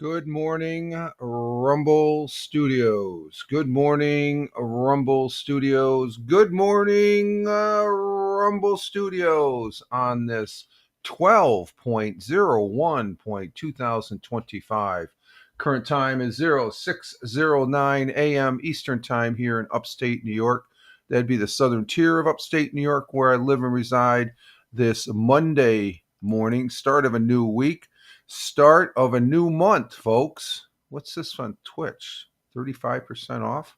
Good morning, Rumble Studios. Good morning, Rumble Studios. Good morning, Rumble Studios on this 12.01.2025. Current time is 0609 a.m. Eastern Time here in upstate New York. That'd be the southern tier of upstate New York where I live and reside this Monday morning, start of a new week. Start of a new month, folks. What's this on Twitch? 35% off?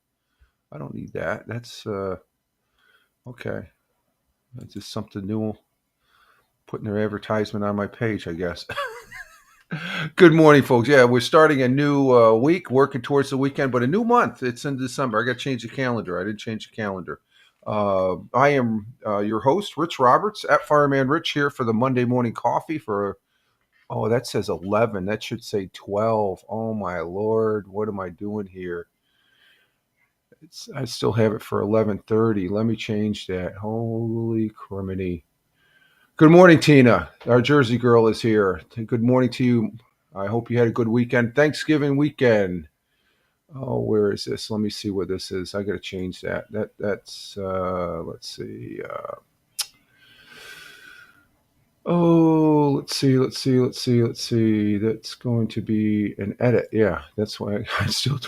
I don't need that. That's okay. That's just something new. Putting their advertisement on my page, I guess. Good morning, folks. Yeah, we're starting a new week, working towards the weekend, but a new month. It's in December. I got to change the calendar. I didn't change the calendar. I am your host, Rich Roberts, at Fireman Rich here for the Monday morning coffee for. Oh, that says 11. That should say 12. Oh, my Lord. What am I doing here? I still have it for 11:30. Let me change that. Holy criminy. Good morning, Tina. Our Jersey girl is here. Good morning to you. I hope you had a good weekend. Thanksgiving weekend. Oh, where is this? Let me see what this is. I got to change that. That's let's see. Let's see. That's going to be an edit. Yeah, that's why I still.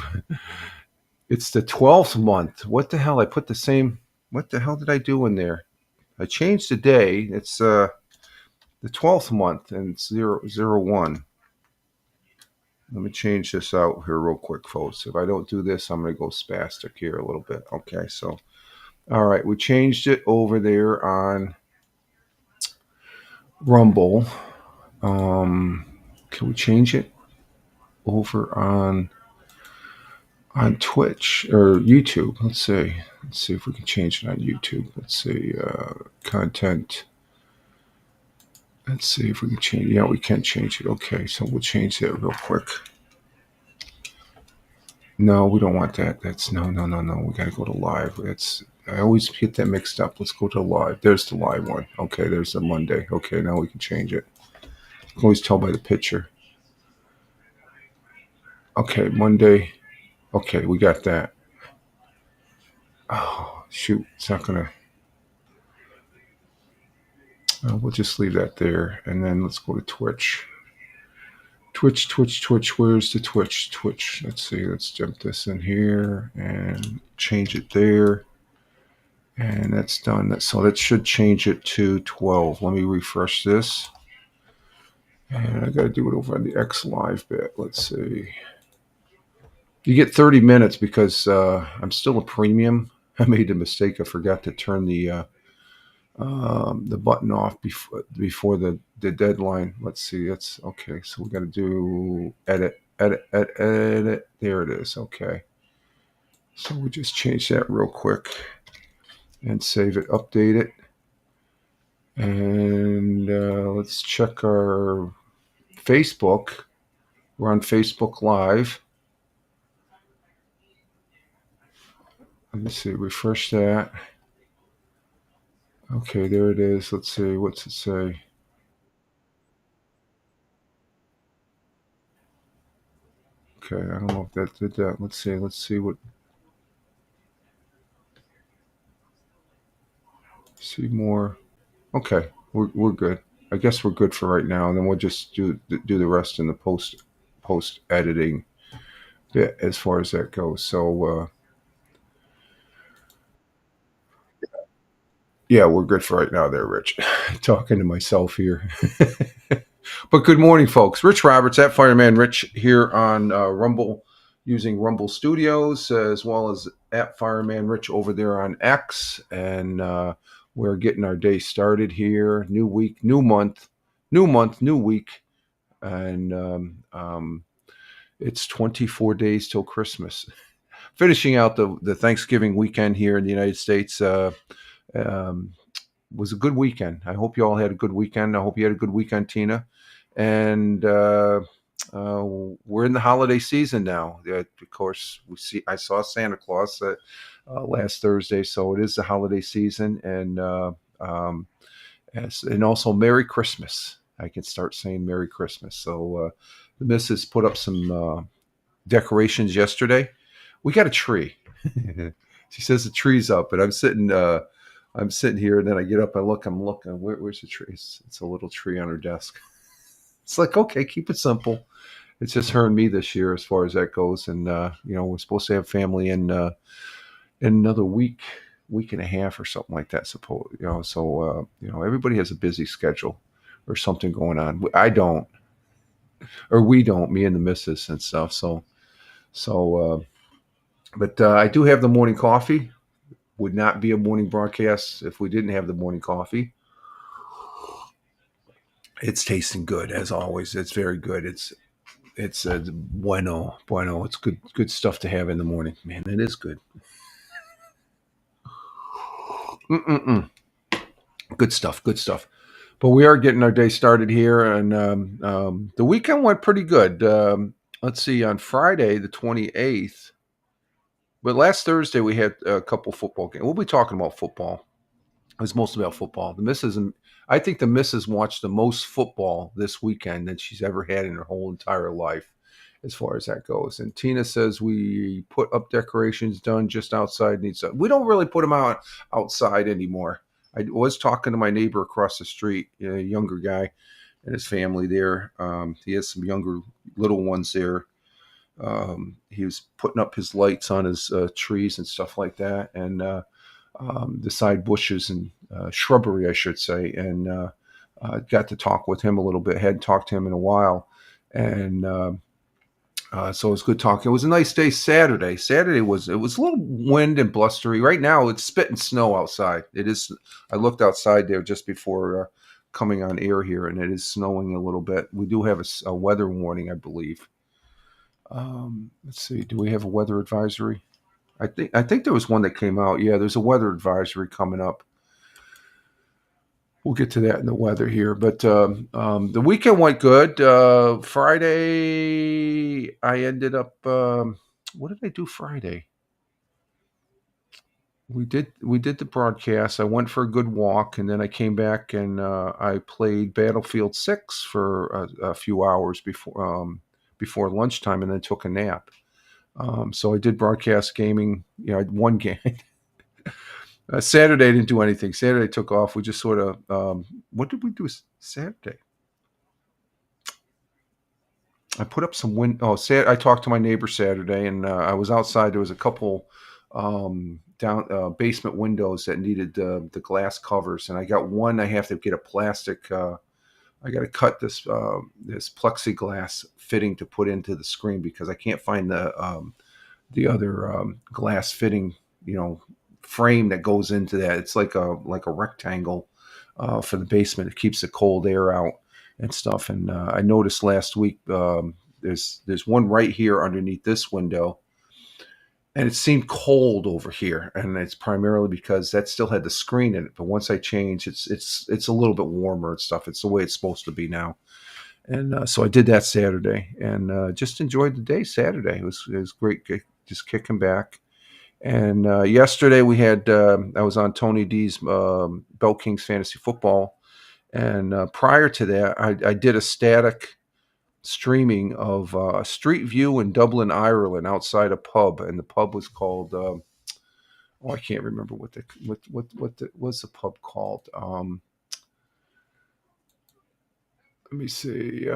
It's the 12th month. What the hell? I put the same. What the hell did I do in there? I changed the day. It's the 12th month and it's 001. Let me change this out here real quick, folks. If I don't do this, I'm going to go spastic here a little bit. Okay, so all right, we changed it over there on Rumble. Can we change it over on Twitch or YouTube? Let's see. Let's see if we can change it on YouTube. Let's see. Content. Let's see if we can change. Yeah, we can change it. Okay, so we'll change that real quick. No, we don't want that. That's no. We got to go to live. I always get that mixed up. Let's go to live. There's the live one. Okay, there's the Monday. Okay, now we can change it. You can always tell by the picture. Okay, Monday. Okay, we got that. Oh, shoot. It's not going to. We'll just leave that there. And then let's go to Twitch. Twitch. Where's the Twitch? Let's see. Let's jump this in here and change it there. And that's done. So that should change it to 12. Let me refresh this. And I got to do it over on the X Live bit. Let's see. You get 30 minutes because I'm still a premium. I made a mistake. I forgot to turn the button off before the deadline. Let's see. That's okay. So we got to do edit. There it is. Okay. So we just change that real quick and save it, update it. And let's check our Facebook. We're on Facebook Live. Let me see. Refresh that. Okay, there it is. Let's see. What's it say? Okay, I don't know if that did that. Let's see what. See more. Okay, we're good. I guess we're good for right now, and then we'll just do the rest in the post editing bit as far as that goes. So yeah, we're good for right now. There, Rich. Talking to myself here. But good morning, folks. Rich Roberts at Fireman Rich here on Rumble, using Rumble Studios, as well as at Fireman Rich over there on X. And we're getting our day started here. New week, new month, new week. And it's 24 days till Christmas. Finishing out the Thanksgiving weekend here in the United States. Was a good weekend. I hope you all had a good weekend. I hope you had a good weekend, Tina. And we're in the holiday season now. Of course, I saw Santa Claus last Thursday, so it is the holiday season, and also Merry Christmas. I can start saying Merry Christmas. So the missus put up some decorations yesterday. We got a tree. She says the tree's up, and I'm sitting here, and then I get up, I'm looking. Where's the tree? It's a little tree on her desk. It's like, okay, keep it simple. It's just her and me this year, as far as that goes, and we're supposed to have family in another week and a half or something like that. Suppose so. Everybody has a busy schedule or something going on. I don't, or we don't. Me and the missus and stuff. So, but I do have the morning coffee. Would not be a morning broadcast if we didn't have the morning coffee. It's tasting good as always. It's very good. It's bueno. It's good stuff to have in the morning. Man, it is good. Mm-mm-mm. Good stuff. Good stuff. But we are getting our day started here, and the weekend went pretty good. Let's see, on Friday the 28th. But last Thursday we had a couple football games. We'll be talking about football. It was mostly about football. I think the missus watched the most football this weekend than she's ever had in her whole entire life, as far as that goes. And Tina says we put up decorations done just outside. We don't really put them out outside anymore. I was talking to my neighbor across the street, a younger guy, and his family there. He has some younger little ones there. He was putting up his lights on his trees and stuff like that, and the side bushes and shrubbery, I should say, and got to talk with him a little bit. Hadn't talked to him in a while, and so it was good talking. It was a nice day. Saturday was a little wind and blustery. Right now, it's spitting snow outside. It is. I looked outside there just before coming on air here, and it is snowing a little bit. We do have a weather warning, I believe. Let's see. Do we have a weather advisory? I think there was one that came out. Yeah, there's a weather advisory coming up. We'll get to that in the weather here. But the weekend went good. Friday, I ended up. What did I do Friday? We did the broadcast. I went for a good walk, and then I came back and I played Battlefield 6 for a few hours before lunchtime, and then took a nap. So I did broadcast gaming. I had one game. Saturday I didn't do anything. Saturday I took off. We just sort of. What did we do Saturday? I put up some wind. Oh, I talked to my neighbor Saturday, and I was outside. There was a couple down basement windows that needed the glass covers, and I got one. I have to get a plastic. I got to cut this plexiglass fitting to put into the screen because I can't find the other glass fitting, frame that goes into that. It's like a rectangle for the basement. It keeps the cold air out and stuff. And I noticed last week there's one right here underneath this window, and it seemed cold over here, and it's primarily because that still had the screen in it. But once I change, it's a little bit warmer and stuff. It's the way it's supposed to be now. And so I did that Saturday, and just enjoyed the day. Saturday it was great, just kicking back. And yesterday we had I was on Tony D's Bell Kings Fantasy Football, and prior to that I did a static streaming of a street view in Dublin, Ireland, outside a pub, and the pub was called. I can't remember what what's the pub called. Let me see.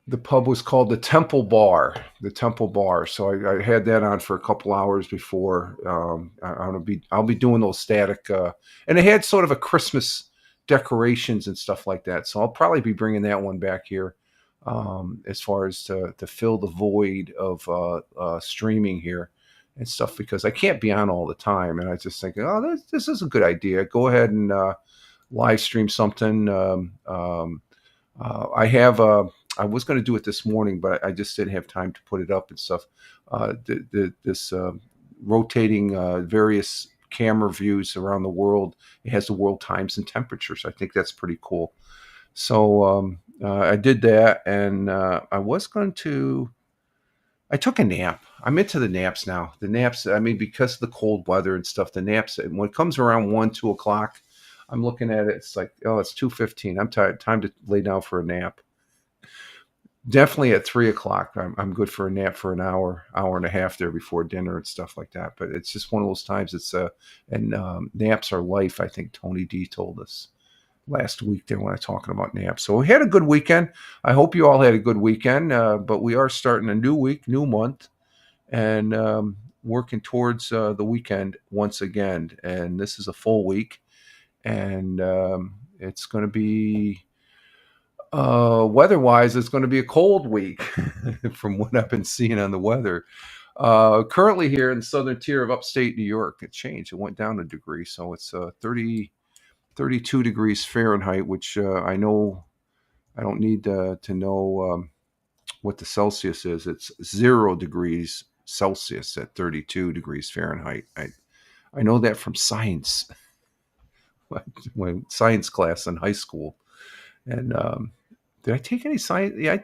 The pub was called the Temple Bar. The Temple Bar. So I had that on for a couple hours before. I'll be doing those static, and it had sort of a Christmas decorations and stuff like that. So I'll probably be bringing that one back here. As far as to fill the void of streaming here and stuff, because I can't be on all the time, and I just think, oh, this is a good idea. Go ahead and live stream something. I was going to do it this morning, but I just didn't have time to put it up and stuff. This rotating various camera views around the world. It has the world times and temperatures. I think that's pretty cool. So I did that, and I took a nap. I'm into the naps now. The naps, because of the cold weather and stuff, the naps, when it comes around 1, 2 o'clock, I'm looking at it. It's like, oh, it's 2:15. I'm tired. Time to lay down for a nap. Definitely at 3 o'clock. I'm good for a nap for an hour and a half there before dinner and stuff like that. But it's just one of those times. Naps are life. I think Tony D told us last week there when I talking about naps. So we had a good weekend. I hope you all had a good weekend. But we are starting a new week, new month, and working towards the weekend once again. And this is a full week, and it's going to be weather-wise, it's going to be a cold week from what I've been seeing on the weather. Currently here in the southern tier of upstate New York, it changed. It went down a degree, so it's 32 degrees Fahrenheit, which I know I don't need to know what the Celsius is. It's 0 degrees Celsius at 32 degrees Fahrenheit. I know that from science, my science class in high school. And did I take any science? Yeah,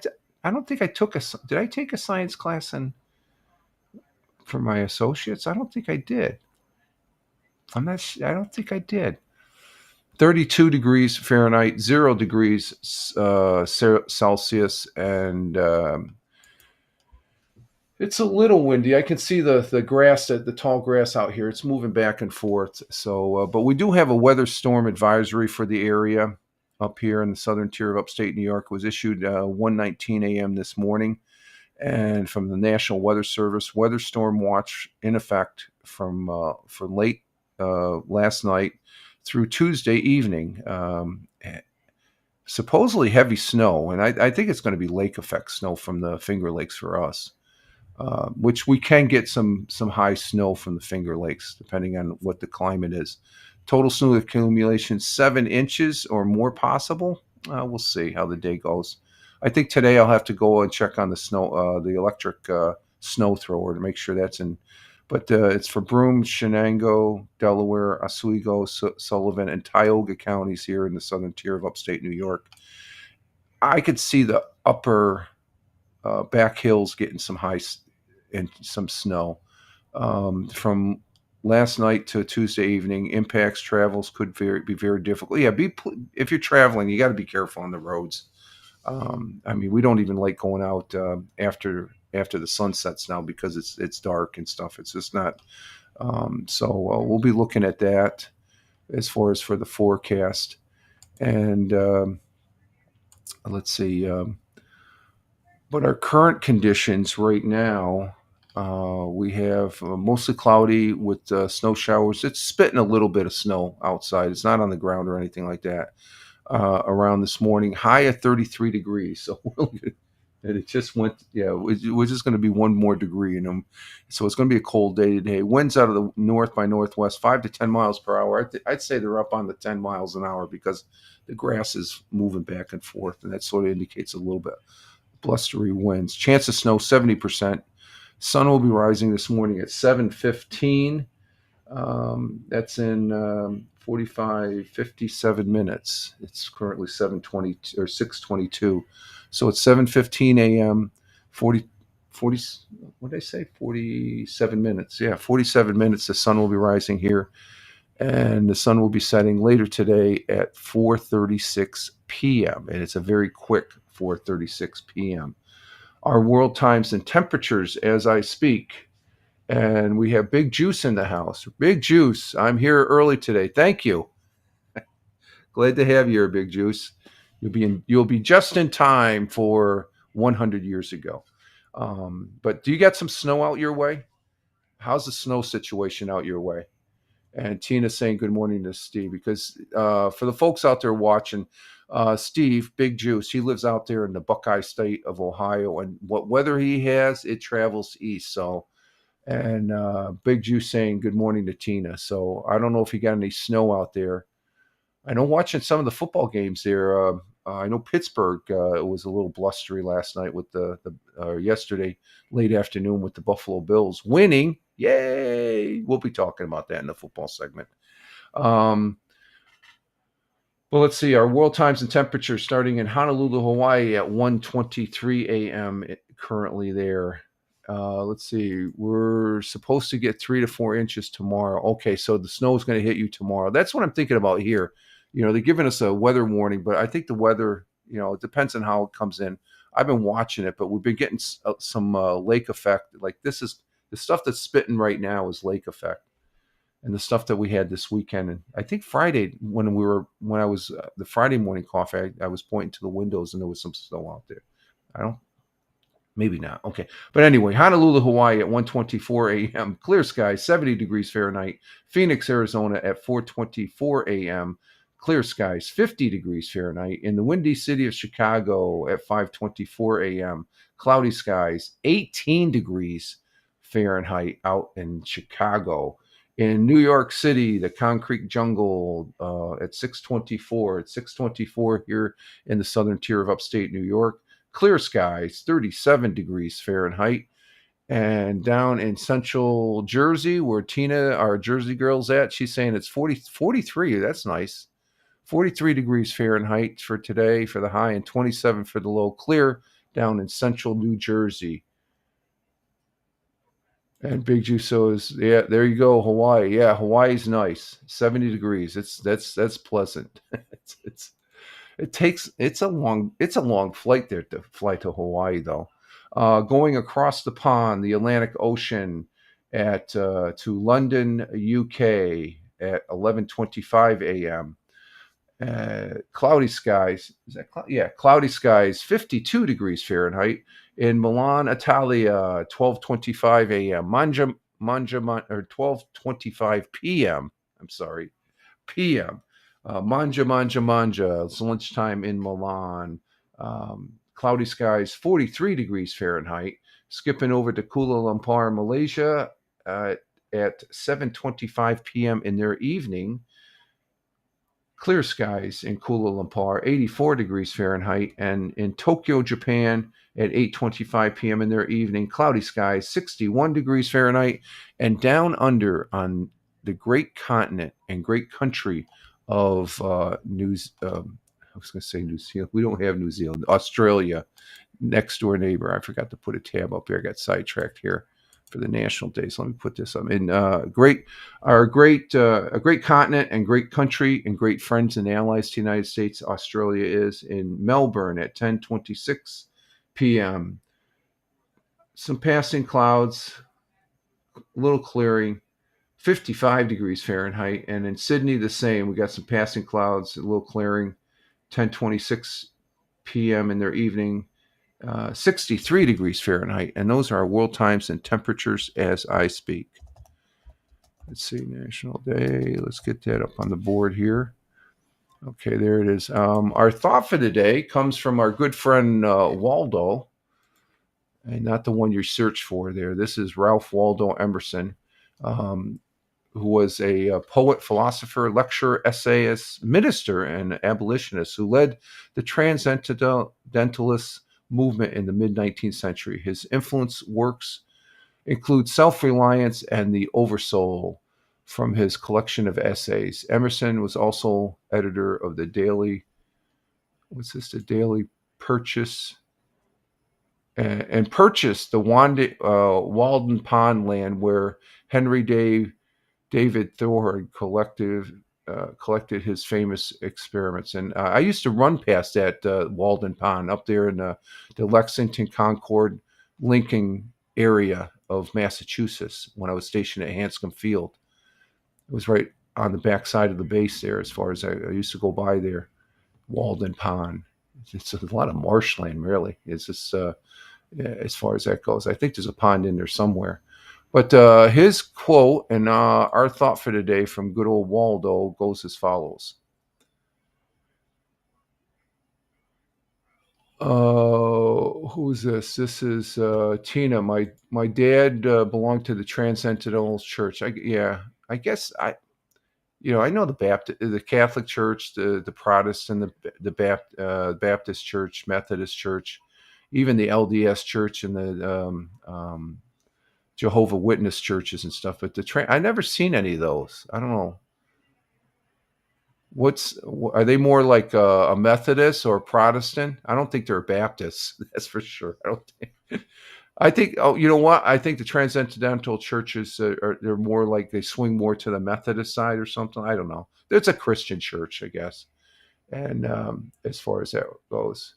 I don't think I took a. Did I take a science class for my associates? I don't think I did. I'm not. I don't think I did. 32 degrees Fahrenheit, 0 degrees Celsius, and it's a little windy. I can see the grass, the tall grass out here. It's moving back and forth. So, but we do have a weather storm advisory for the area up here in the southern tier of upstate New York. It was issued 1:19 a.m. this morning, and from the National Weather Service, weather storm watch in effect from late last night through Tuesday evening. Supposedly heavy snow, and I think it's going to be lake effect snow from the Finger Lakes for us. Which we can get some high snow from the Finger Lakes, depending on what the climate is. Total snow accumulation 7 inches or more possible. We'll see how the day goes. I think today I'll have to go and check on the snow, the electric snow thrower to make sure that's in. But it's for Broome, Shenango, Delaware, Oswego, Sullivan, and Tioga counties here in the southern tier of upstate New York. I could see the upper back hills getting some and some snow. From last night to Tuesday evening, impacts travels could be very difficult. Yeah, if you're traveling, you got to be careful on the roads. I mean, we don't even like going out after the sun sets now because it's dark and stuff. It's just not. So we'll be looking at that as far as for the forecast. And let's see. But our current conditions right now, we have mostly cloudy with snow showers. It's spitting a little bit of snow outside. It's not on the ground or anything like that. Around this morning, high at 33 degrees. So and it just went. Yeah, we're just going to be one more degree in them. So it's going to be a cold day today. Winds out of the north by northwest, 5 to 10 miles per hour. I'd say they're up on the 10 miles an hour because the grass is moving back and forth, and that sort of indicates a little bit blustery winds. Chance of snow 70%. Sun will be rising this morning at 7:15. That's in 57 minutes. It's currently 7:20 or 6:22. So it's 7:15 a.m. 40 what did I say? 47 minutes. Yeah, 47 minutes. The sun will be rising here, and the sun will be setting later today at 4:36 p.m. And it's a very quick 4:36 p.m. Our world times and temperatures as I speak. And we have Big Juice in the house. Big Juice, I'm here early today. Thank you. Glad to have you here, Big Juice. You'll be just in time for 100 years ago. But do you got some snow out your way? How's the snow situation out your way? And Tina saying good morning to Steve, because for the folks out there watching, Steve, Big Juice, he lives out there in the Buckeye State of Ohio, and what weather he has, it travels east. So, and Big Juice saying good morning to Tina. So I don't know if you got any snow out there. I know watching some of the football games there. I know Pittsburgh it was a little blustery last night with yesterday late afternoon with the Buffalo Bills winning. Yay! We'll be talking about that in the football segment. Well, let's see. Our world times and temperatures starting in Honolulu, Hawaii at 1:23 a.m. currently there. Let's see. We're supposed to get 3 to 4 inches tomorrow. Okay, so the snow is going to hit you tomorrow. That's what I'm thinking about here. They're giving us a weather warning, but I think the weather, it depends on how it comes in. I've been watching it, but we've been getting some lake effect. Like this is the stuff that's spitting right now is lake effect, and the stuff that we had this weekend. And I think Friday when I was the Friday morning coffee, I was pointing to the windows and there was some snow out there. I don't. Maybe not. Okay. But anyway, Honolulu, Hawaii at 1:24 a.m. Clear skies, 70 degrees Fahrenheit. Phoenix, Arizona at 4:24 a.m. Clear skies, 50 degrees Fahrenheit. In the windy city of Chicago at 5:24 a.m. Cloudy skies, 18 degrees Fahrenheit out in Chicago. In New York City, the concrete jungle at 6:24. It's 6:24 here in the southern tier of upstate New York. Clear skies, 37 degrees Fahrenheit. And down in central Jersey, where Tina, our Jersey girl's at, she's saying it's 43. That's nice. 43 degrees Fahrenheit for today for the high and 27 for the low. Clear down in central New Jersey. And Big Juice says, yeah, there you go, Hawaii. Yeah, Hawaii's nice. 70 degrees. That's pleasant. it's it's a long flight there to fly to Hawaii though. Going across the pond, the Atlantic Ocean at to London, UK at 11:25 a.m. Cloudy skies. Is that yeah? Cloudy skies, 52 degrees Fahrenheit. In Milan, Italia, 12:25 a.m. Or 12:25 p.m. I'm sorry, p.m. Manja. It's lunchtime in Milan. Cloudy skies, 43 degrees Fahrenheit. Skipping over to Kuala Lumpur, Malaysia, at 7:25 p.m. in their evening. Clear skies in Kuala Lumpur, 84 degrees Fahrenheit. And in Tokyo, Japan, at 8:25 p.m. in their evening, cloudy skies, 61 degrees Fahrenheit. And down under on the great continent and great country of I was going to say New Zealand. We don't have New Zealand. Australia, next door neighbor. I forgot to put a tab up here. I got sidetracked here for the national days. Let me put this up. In a great continent and great country and great friends and allies to the United States, Australia is in Melbourne at 10:26 p.m. Some passing clouds, a little clearing. 55 degrees Fahrenheit. And in Sydney, the same. We got some passing clouds, a little clearing, 10:26 p.m. in their evening, 63 degrees Fahrenheit. And those are our world times and temperatures as I speak. Let's see, National Day. Let's get that up on the board here. Okay, there it is. Our thought for the day comes from our good friend Waldo, and not the one you search for there. This is Ralph Waldo Emerson. Who was a poet, philosopher, lecturer, essayist, minister, and abolitionist who led the transcendentalist movement in the mid-19th century. His influence works include Self-Reliance and The Oversoul from his collection of essays. Emerson was also editor of the Daily Purchase, and purchased the Walden Pond land where Henry David Thoreau collected his famous experiments. And I used to run past that Walden Pond up there in the Lexington, Concord, Lincoln area of Massachusetts when I was stationed at Hanscom Field. It was right on the backside of the base there as far as I used to go by there, Walden Pond. It's a lot of marshland, really. It's just as far as that goes. I think there's a pond in there somewhere. But his quote and our thought for today from good old Waldo goes as follows. Who's this? This is Tina. My dad belonged to the Transcendental Church. I guess I know the Catholic Church, the Protestant, the Baptist Church, Methodist Church, even the LDS Church and the Jehovah Witness churches and stuff. But I never seen any of those. I don't know. Are they more like a Methodist or a Protestant? I don't think they're Baptists. That's for sure. I don't think. I think. Oh, you know what? I think the transcendental churches they're more like they swing more to the Methodist side or something. I don't know. It's a Christian church, I guess. And as far as that goes,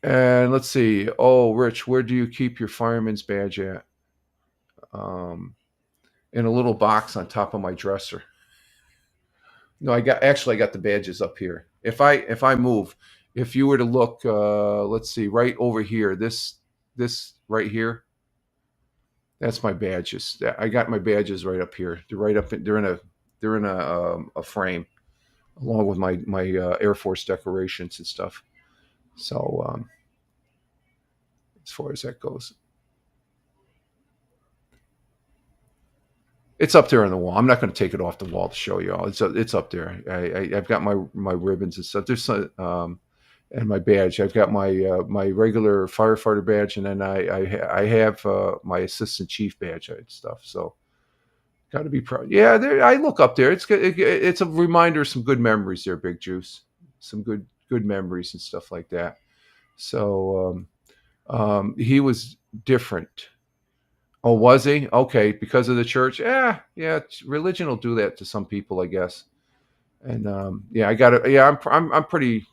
and let's see. Oh, Rich, where do you keep your fireman's badge at? Um, in a little box on top of my dresser. No, I got the badges up here. If I move, if you were to look, let's see, right over here, this right here, that's my badges. I got my badges right up here. They're right up. They're in a frame along with my Air Force decorations and stuff. So as far as that goes, it's up there on the wall. I'm not going to take it off the wall to show you all. It's up there. I've got my ribbons and stuff. There's some, and my badge. I've got my regular firefighter badge, and then I have my assistant chief badge and stuff. So got to be proud. Yeah, there. I look up there. It's a reminder of some good memories there, Big Juice. Some good memories and stuff like that. So he was different. Oh, was he? Okay, because of the church. Yeah, yeah. Religion will do that to some people, I guess. And yeah, I got it. Yeah, I'm pretty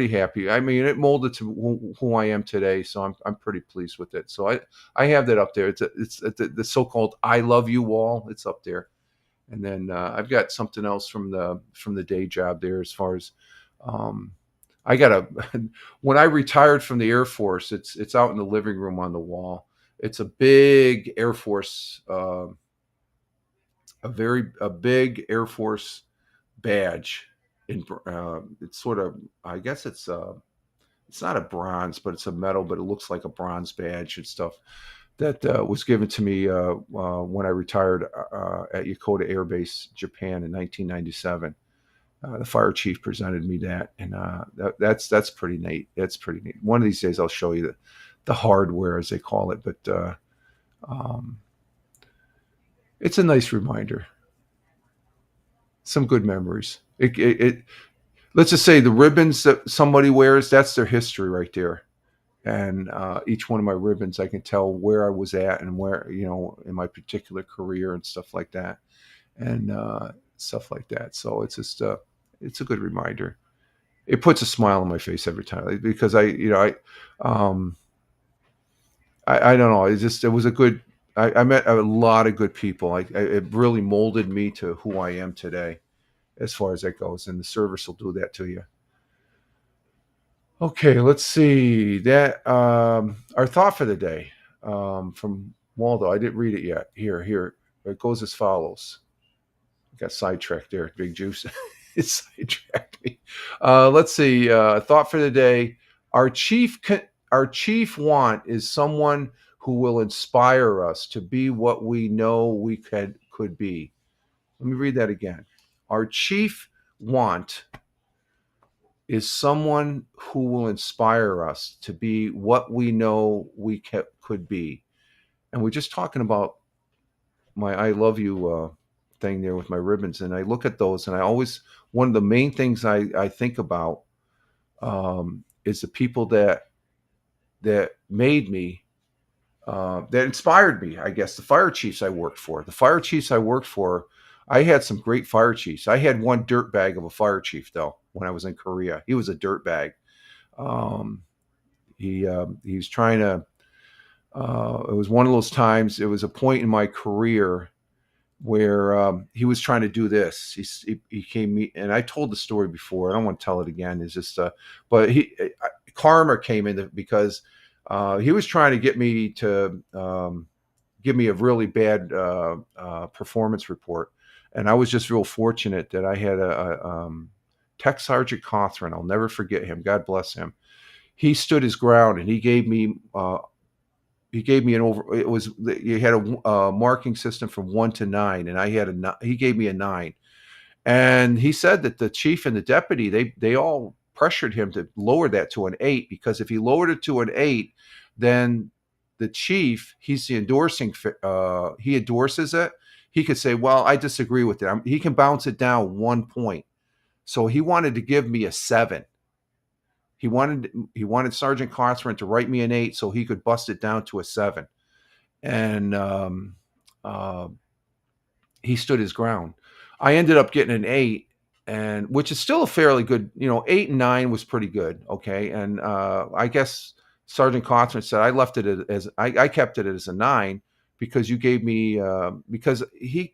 happy. I mean, it molded to who I am today, so I'm pretty pleased with it. So I have that up there. It's the so-called "I love you" wall. It's up there, and then I've got something else from the day job there as far as. Um, I got a when I retired from the Air Force, it's out in the living room on the wall. It's a big Air Force, a big Air Force badge. In it's sort of, I guess it's not a bronze, but it's a metal, but it looks like a bronze badge and stuff that was given to me when I retired at Yokota Air Base, Japan, in 1997. The fire chief presented me that, and that's pretty neat. That's pretty neat. One of these days, I'll show you the hardware, as they call it, but um, it's a nice reminder. Some good memories. Let's just say the ribbons that somebody wears, that's their history right there. And each one of my ribbons, I can tell where I was at and where, in my particular career and stuff like that, and stuff like that. So it's a good reminder. It puts a smile on my face every time because um, I don't know. It was a good. I met a lot of good people. It really molded me to who I am today, as far as that goes. And the service will do that to you. Okay, let's see that our thought for the day from Waldo. I didn't read it yet. Here it goes as follows. I got sidetracked there, Big Juice. It sidetracked me. Let's see. Thought for the day. Our chief, our chief want is someone who will inspire us to be what we know we could be. Let me read that again. Our chief want is someone who will inspire us to be what we know we could be. And we're just talking about my "I love you" thing there with my ribbons, and I look at those, and I always one of the main things I think about is the people that made me, that inspired me. I guess the fire chiefs I worked for. The fire chiefs I worked for, I had some great fire chiefs. I had one dirt bag of a fire chief though when I was in Korea. He was a dirt bag. Um, he's trying to. It was one of those times. It was a point in my career where he was trying to do this. He came me, and I told the story before. I don't want to tell it again. It's just, but karma came in because he was trying to get me to give me a really bad performance report, and I was just real fortunate that I had a Tech Sergeant Cothran. I'll never forget him. God bless him. He stood his ground, and he gave me an over. It was you had a marking system from 1 to 9, and I had he gave me a 9, and he said that the chief and the deputy they all pressured him to lower that to an 8, because if he lowered it to an 8, then the chief, he's the endorsing, he endorses it. He could say, well, I disagree with it. He can bounce it down 1 point. So he wanted to give me a 7. he wanted Sergeant Cosman to write me an 8 so he could bust it down to a 7. And uh, he stood his ground. I ended up getting an 8, and which is still a fairly good, 8 and 9 was pretty good. Okay. And I guess Sergeant Cosman said I left it as I kept it as a 9 because you gave me because he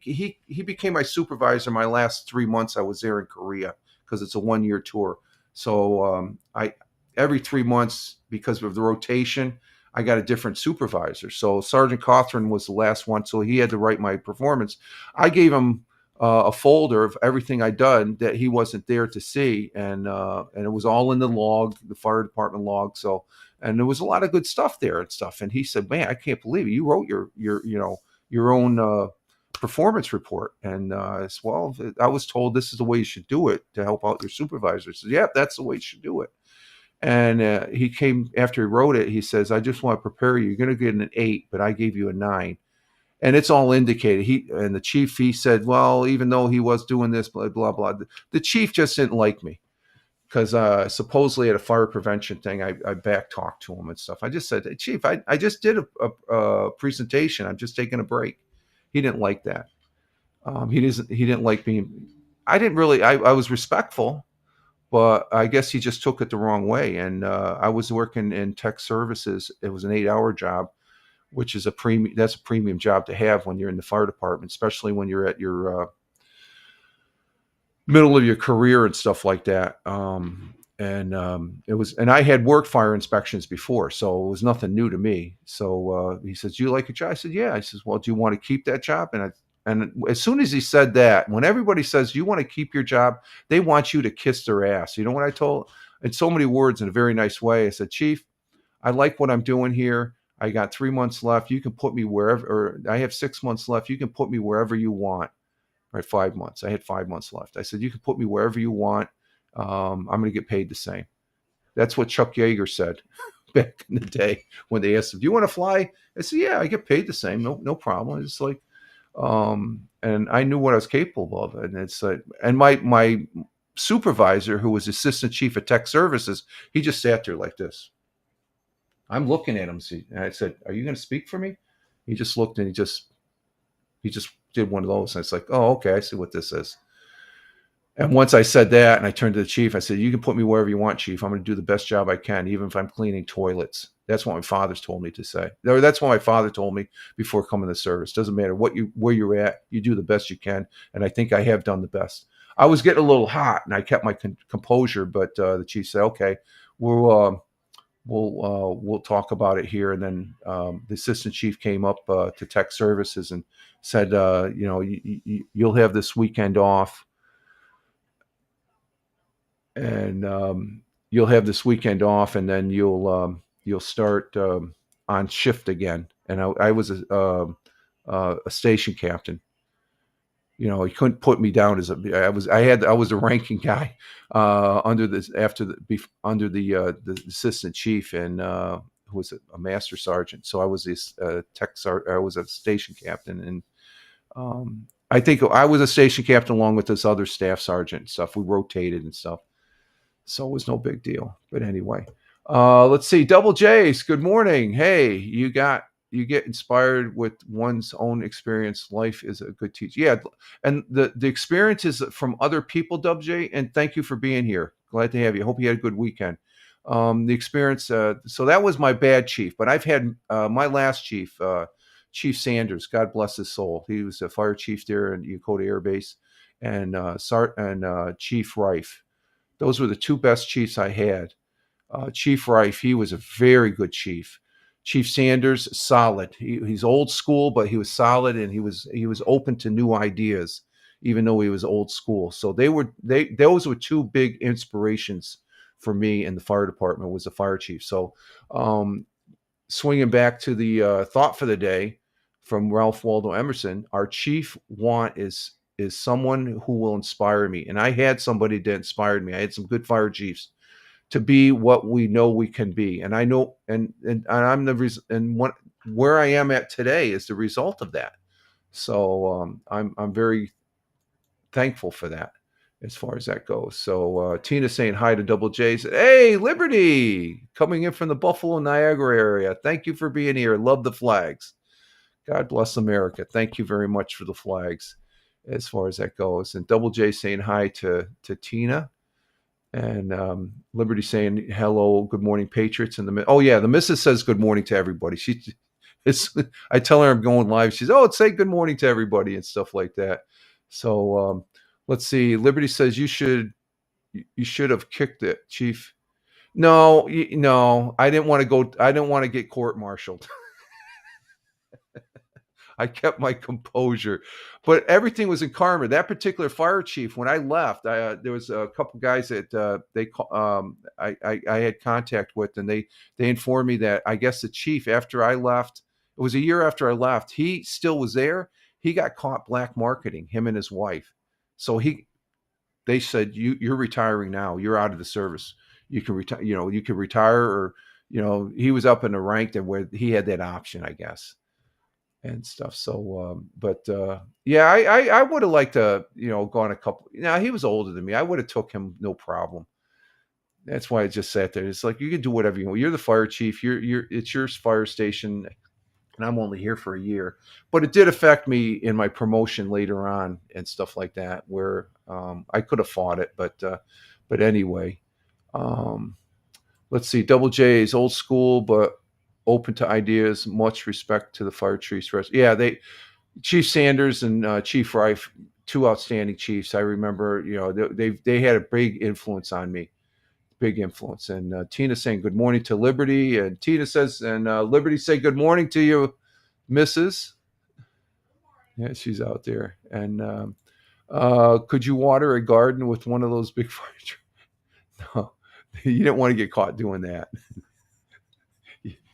became my supervisor my last 3 months I was there in Korea, because it's a 1-year tour. So I every 3 months, because of the rotation, I got a different supervisor. So Sergeant Cothran was the last one, so he had to write my performance. I gave him a folder of everything I'd done that he wasn't there to see, and it was all in the log, the fire department log. So, and there was a lot of good stuff there and stuff. And he said, "Man, I can't believe it. You wrote your own performance report." And I said, "Well, I was told this is the way you should do it to help out your supervisor." He said, "Yeah, that's the way you should do it." And he came after he wrote it. He says, "I just want to prepare you. You're going to get an 8, but I gave you a 9." And it's all indicated. The chief, he said, "Well, even though he was doing this, blah blah blah." The chief just didn't like me because supposedly at a fire prevention thing, I back talked to him and stuff. I just said, "Hey, Chief, I just did a presentation. I'm just taking a break." He didn't like that. He didn't like being. I didn't really. I was respectful, but I guess he just took it the wrong way. And I was working in tech services. It was an 8-hour job, which is that's a premium job to have when you're in the fire department, especially when you're at your middle of your career and stuff like that. And I had worked fire inspections before, so it was nothing new to me. So he says, "Do you like a job?" I said, "Yeah." I says, "Well, do you want to keep that job?" And as soon as he said that, when everybody says you want to keep your job, they want you to kiss their ass. You know what I told? In so many words, in a very nice way, I said, "Chief, I like what I'm doing here. I got 3 months left. You can put me wherever, or I have 6 months left. You can put me wherever you want." Right, 5 months. I had 5 months left. I said, "You can put me wherever you want. I'm going to get paid the same." That's what Chuck Yeager said back in the day when they asked him, "Do you want to fly?" I said, "Yeah, I get paid the same. No problem." It's like, and I knew what I was capable of. And it's like, and my supervisor, who was assistant chief of tech services, he just sat there like this. I'm looking at him, and I said, "Are you going to speak for me?" He just looked, and he just did one of those. And it's like, "Oh, okay, I see what this is." And once I said that, and I turned to the chief, I said, "You can put me wherever you want, Chief. I'm going to do the best job I can, even if I'm cleaning toilets." That's what my father's told me to say. Or that's what my father told me before coming to service. Doesn't matter where you're at, you do the best you can. And I think I have done the best. I was getting a little hot, and I kept my composure. But the chief said, "Okay, we'll talk about it here." And then the assistant chief came up to tech services and said, "You'll have this weekend off, and you'll have this weekend off, and then you'll start on shift again." And I was a station captain. He couldn't put me down as I was a ranking guy under this under the assistant chief, and who was a master sergeant. So I was this I was a station captain, and I think I was a station captain along with this other staff sergeant and stuff. We rotated and stuff. So it was no big deal. But anyway, let's see. Double J's, good morning. Hey, you get inspired with one's own experience. Life is a good teacher. Yeah, and the experience is from other people, Double J. And thank you for being here. Glad to have you. Hope you had a good weekend. The experience. So that was my bad chief, but I've had my last chief, Chief Sanders. God bless his soul. He was a fire chief there in Yokota Air Base, and Chief Rife. Those were the two best chiefs I had. Chief Rife, he was a very good chief. Chief Sanders, solid. He's old school, but he was solid, and he was open to new ideas, even though he was old school. So those were two big inspirations for me in the fire department, was the fire chief. So swinging back to the thought for the day from Ralph Waldo Emerson, our chief want is someone who will inspire me. And I had somebody that inspired me. I had some good fire chiefs to be what we know we can be. And I know, and I'm the reason, and where I am at today is the result of that. So I'm very thankful for that. as far as that goes. So Tina saying hi to Double J. Said, hey, Liberty, coming in from the Buffalo, Niagara area. Thank you for being here. Love the flags. God bless America. Thank you very much for the flags as far as that goes. And Double J saying hi to Tina. And Liberty saying hello, good morning, Patriots. And the missus says good morning to everybody. It's I tell her I'm going live. She's say good morning to everybody and stuff like that. So let's see. Liberty says you should have kicked it, Chief. No, no, I didn't want to go. I didn't want to get court-martialed. I kept my composure, but everything was in karma. That particular fire chief, when I left, there was a couple guys that I had contact with, and they informed me that I guess the chief, after I left, it was a year after I left, he still was there. He got caught black marketing, him and his wife. So they said, you're retiring now. You're out of the service. You can retire. You can retire, or he was up in the rank that where he had that option, I guess, and stuff. So, yeah, I would have liked to, gone a couple. Now he was older than me. I would have took him, no problem. That's why I just sat there. It's like you can do whatever you want. You're the fire chief. It's your fire station, and I'm only here for a year. But it did affect me in my promotion later on and stuff like that, where I could have fought it, but anyway. Let's see. Double J is old school, but open to ideas. Much respect to the fire chiefs. Yeah, Chief Sanders and Chief Rife, two outstanding chiefs. I remember, they had a big influence on me, big influence. And Tina saying good morning to Liberty, and Tina says, and Liberty say good morning to you, Mrs. Yeah, she's out there. And could you water a garden with one of those big fire trucks? No, you didn't want to get caught doing that.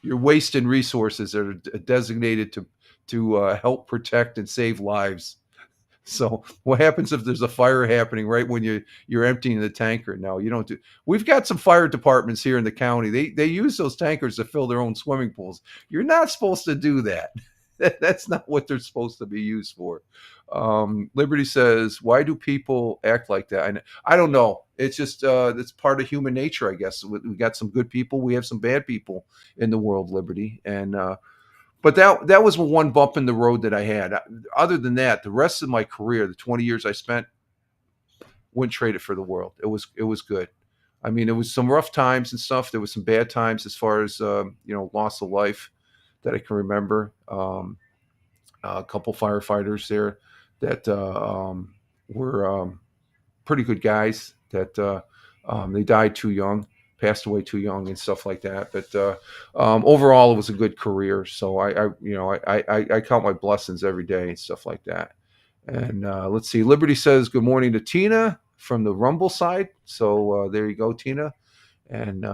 You're wasting resources that are designated to help protect and save lives. So what happens if there's a fire happening right when you're emptying the tanker? No, you don't do. We've got some fire departments here in the county. They use those tankers to fill their own swimming pools. You're not supposed to do that. That's not what they're supposed to be used for. Liberty says, why do people act like that? I don't know. It's just it's part of human nature, I guess. We got some good people. We have some bad people in the world, Liberty. And but that was one bump in the road that I had. Other than that, the rest of my career, the 20 years I spent, wouldn't trade it for the world. It was good. I mean, it was some rough times and stuff. There was some bad times as far as loss of life that I can remember. A couple firefighters there that were pretty good guys that they died too young, passed away too young, and stuff like that. But overall, it was a good career. So I count my blessings every day and stuff like that. And let's see. Liberty says good morning to Tina from the Rumble side. So there you go, Tina. And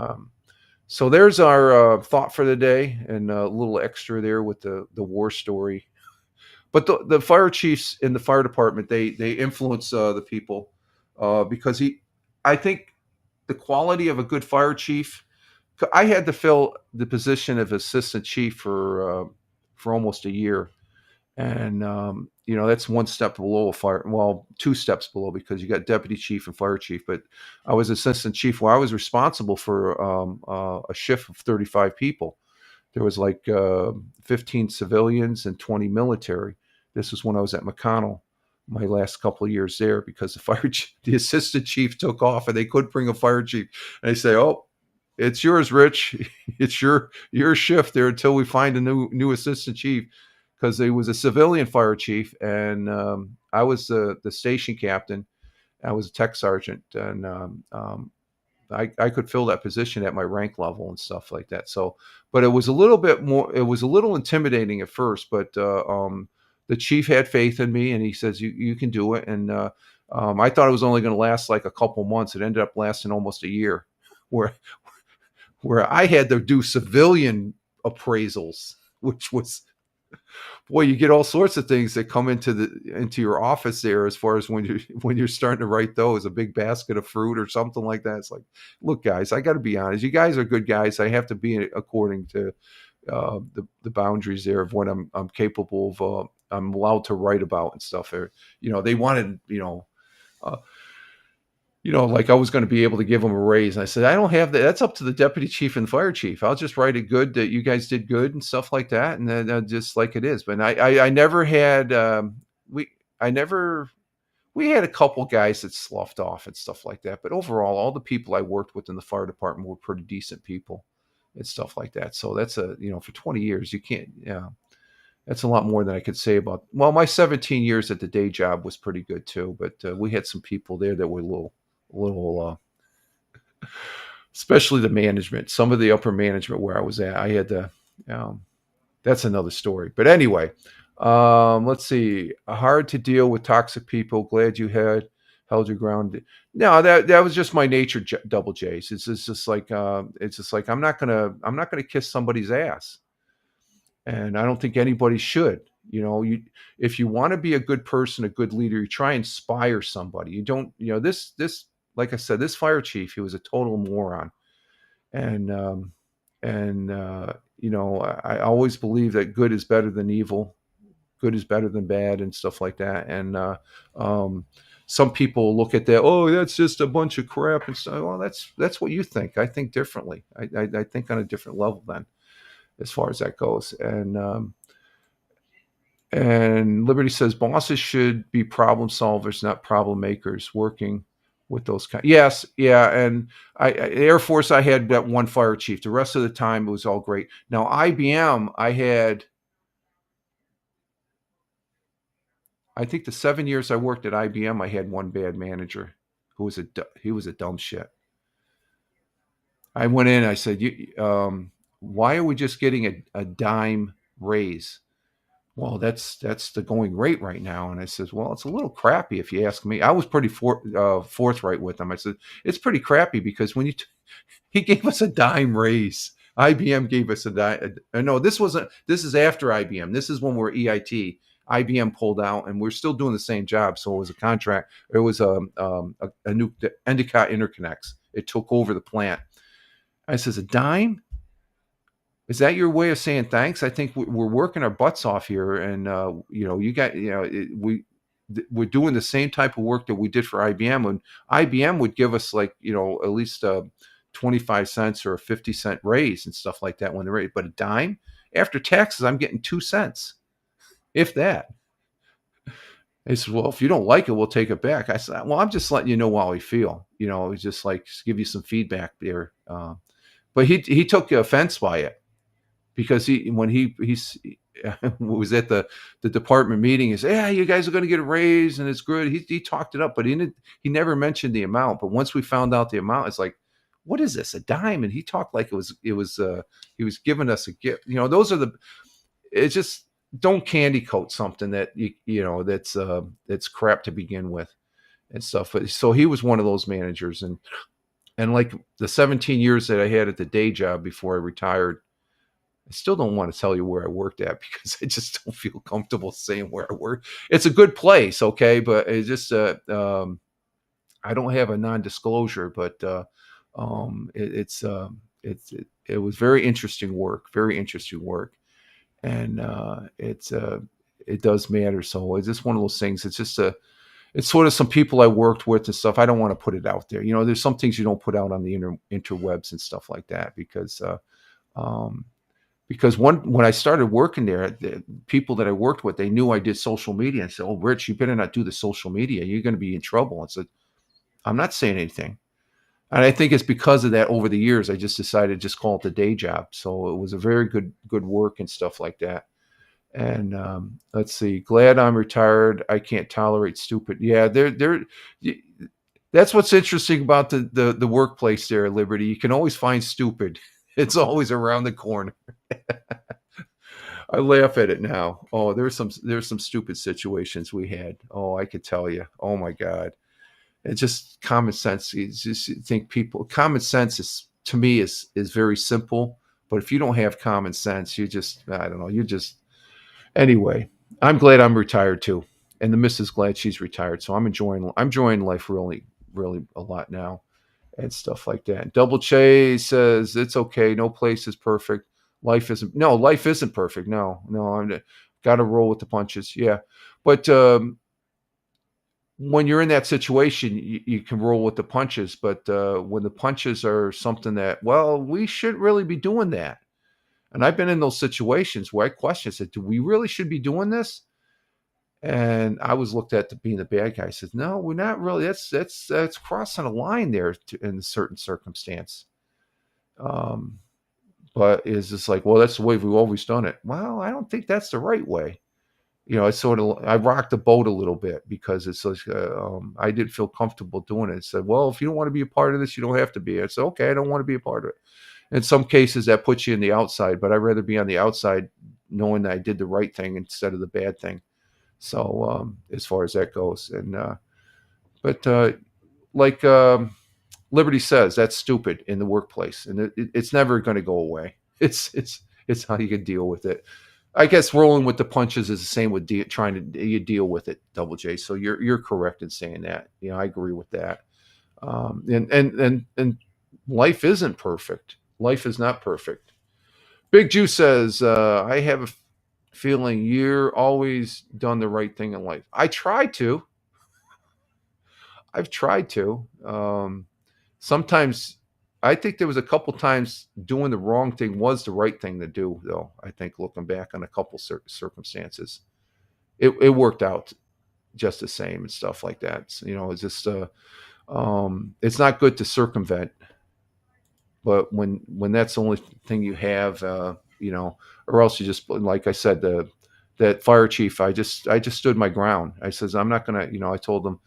so there's our thought for the day, and a little extra there with the war story. But the fire chiefs in the fire department, they influence the people because I think the quality of a good fire chief. I had to fill the position of assistant chief for almost a year, and that's one step below a fire. Well, two steps below, because you got deputy chief and fire chief. But I was assistant chief where I was responsible for a shift of 35 people. There was like 15 civilians and 20 military. This was when I was at McConnell, my last couple of years there, because the assistant chief took off and they couldn't bring a fire chief. And they say, "Oh, it's yours, Rich. It's your shift there until we find a new assistant chief," because there was a civilian fire chief, and I was the station captain. I was a tech sergeant, and I could fill that position at my rank level and stuff like that. So, but it was a little bit more. It was a little intimidating at first, but the chief had faith in me, and he says, "You can do it." And I thought it was only going to last like a couple months. It ended up lasting almost a year, where I had to do civilian appraisals, which was, boy, you get all sorts of things that come into your office there, as far as when you're starting to write those, a big basket of fruit or something like that. It's like, look, guys, I got to be honest. You guys are good guys. I have to be according to the boundaries there of what I'm capable of. I'm allowed to write about and stuff. They wanted, like I was going to be able to give them a raise. And I said, I don't have that. That's up to the deputy chief and fire chief. I'll just write it good that you guys did good and stuff like that. And then just like it is. But I never had, we, I never, we had a couple guys that sloughed off and stuff like that. But overall, all the people I worked with in the fire department were pretty decent people and stuff like that. So that's for 20 years, you can't, yeah, that's a lot more than I could say about, well, my 17 years at the day job was pretty good too. But we had some people there that were especially the management, some of the upper management where I was at, I had to, um, that's another story. But anyway, let's see. Hard to deal with toxic people. Glad you had held your ground. No, that was just my nature, Double J's. It's just like I'm not gonna kiss somebody's ass, and I don't think anybody should. If you want to be a good person, a good leader, you try and inspire somebody. You don't, this, like I said, this fire chief, he was a total moron, and I always believe that good is better than evil, good is better than bad, and stuff like that. And some people look at that, oh, that's just a bunch of crap, and so, well, that's what you think. I think differently. I think on a different level then, as far as that goes. And Liberty says bosses should be problem solvers, not problem makers. Working with those kind. Yes, yeah. And Air Force, I had that one fire chief. The rest of the time, it was all great. Now IBM, I think the 7 years I worked at IBM, I had one bad manager who he was a dumb shit. I went in, I said, why are we just getting a dime raise? Well, that's the going rate right now. And I says, well, it's a little crappy if you ask me. I was pretty forthright with him. I said, it's pretty crappy because he gave us a dime raise. IBM gave us a dime. No, this is after IBM. This is when we're EIT. IBM pulled out, and we're still doing the same job. So it was a contract. It was a new Endicott Interconnects. It took over the plant. I says, a dime? Is that your way of saying thanks? I think we're working our butts off here, and we're doing the same type of work that we did for IBM. And IBM would give us at least 25 cents or a 50-cent raise and stuff like that when they're ready. But a dime after taxes, I'm getting 2 cents, if that. He said, well, if you don't like it, we'll take it back. I said, well, I'm just letting you know how we feel. It's just like give you some feedback there. But he took offense by it. Because when he was at the department meeting, he said, "Yeah, you guys are going to get a raise, and it's good." He talked it up, but he never mentioned the amount. But once we found out the amount, it's like, what is this, a dime? And he talked like he was giving us a gift. It's just, don't candy coat something that that's crap to begin with and stuff. So he was one of those managers, and like the 17 years that I had at the day job before I retired. I still don't want to tell you where I worked at because I just don't feel comfortable saying where I work. It's a good place, okay, but it's just I don't have a non-disclosure, but it was very interesting work, and it does matter. So it's just one of those things. It's sort of some people I worked with and stuff. I don't want to put it out there. There's some things you don't put out on the interwebs and stuff like that because when I started working there, the people that I worked with, they knew I did social media and said, "Oh, Rich, you better not do the social media. You're going to be in trouble." I said, "I'm not saying anything." And I think it's because of that over the years, I just decided to just call it the day job. So it was a very good work and stuff like that. And let's see, glad I'm retired. I can't tolerate stupid. Yeah, that's what's interesting about the workplace there at Liberty. You can always find stupid. It's always around the corner. I laugh at it now. Oh, there's some stupid situations we had. Oh, I could tell you. Oh my God. It's just common sense. You just think common sense is, to me, is very simple. But if you don't have common sense, I don't know, anyway, I'm glad I'm retired too. And the missus glad she's retired. So I'm enjoying life really, really a lot now. And stuff like that. Double Chase says it's okay. No place is perfect. Life isn't perfect. No, I'm got to roll with the punches. Yeah, but when you're in that situation, you can roll with the punches. But when the punches are something that, well, we shouldn't really be doing that. And I've been in those situations where I question, I said, do we really should be doing this? And I was looked at to being the bad guy. I said, no, we're not really. That's crossing a line there in a certain circumstance. Um, but it's just like, well, that's the way we've always done it. Well, I don't think that's the right way. I rocked the boat a little bit because it's like, I didn't feel comfortable doing it. I said, well, if you don't want to be a part of this, you don't have to be. I said, okay, I don't want to be a part of it. In some cases, that puts you in the outside, but I'd rather be on the outside knowing that I did the right thing instead of the bad thing. So as far as that goes, but like Liberty says, that's stupid in the workplace, and it's never going to go away. It's how you can deal with it. I guess rolling with the punches is the same with trying to deal with it, Double J. So you're correct in saying that. I agree with that. And life isn't perfect. Life is not perfect. Big Jew says, I have a feeling you're always done the right thing in life. I try to. I've tried to. Sometimes I think there was a couple times doing the wrong thing was the right thing to do, though. I think looking back on a couple circumstances, it worked out just the same and stuff like that. So, it's just it's not good to circumvent, but when that's the only thing you have, or else you just, like I said, that fire chief, I just stood my ground. I says, I'm not gonna, I told him,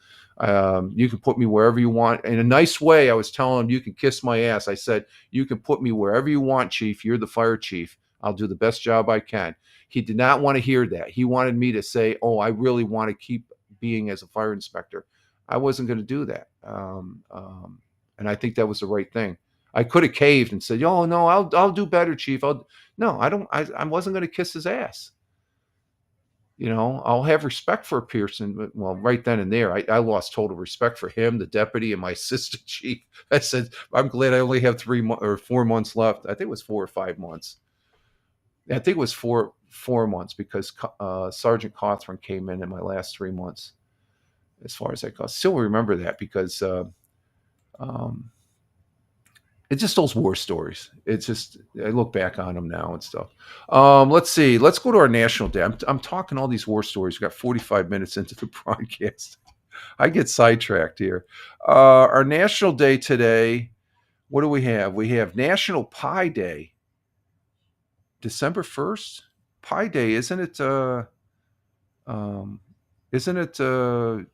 you can put me wherever you want. In a nice way, I was telling him, you can kiss my ass. I said, you can put me wherever you want, chief. You're the fire chief. I'll do the best job I can. He did not want to hear that. He wanted me to say, oh, I really want to keep being as a fire inspector. I wasn't going to do that. And I think that was the right thing. I could have caved and said, oh, no, I'll do better, chief. No, I wasn't going to kiss his ass. I'll have respect for Pearson. But, well, right then and there, I lost total respect for him, the deputy, and my assistant chief. I said, I'm glad I only have 4 months left. I think it was 4 or 5 months. I think it was four months because Sergeant Cawthron came in my last 3 months. As far as I go, still remember that because it's just those war stories. It's just, I look back on them now and stuff. Let's see. Let's go to our national day. I'm talking all these war stories. We got 45 minutes into the broadcast. I get sidetracked here. Our national day today, what do we have? We have National Pie Day. December 1st? Pie Day, isn't it?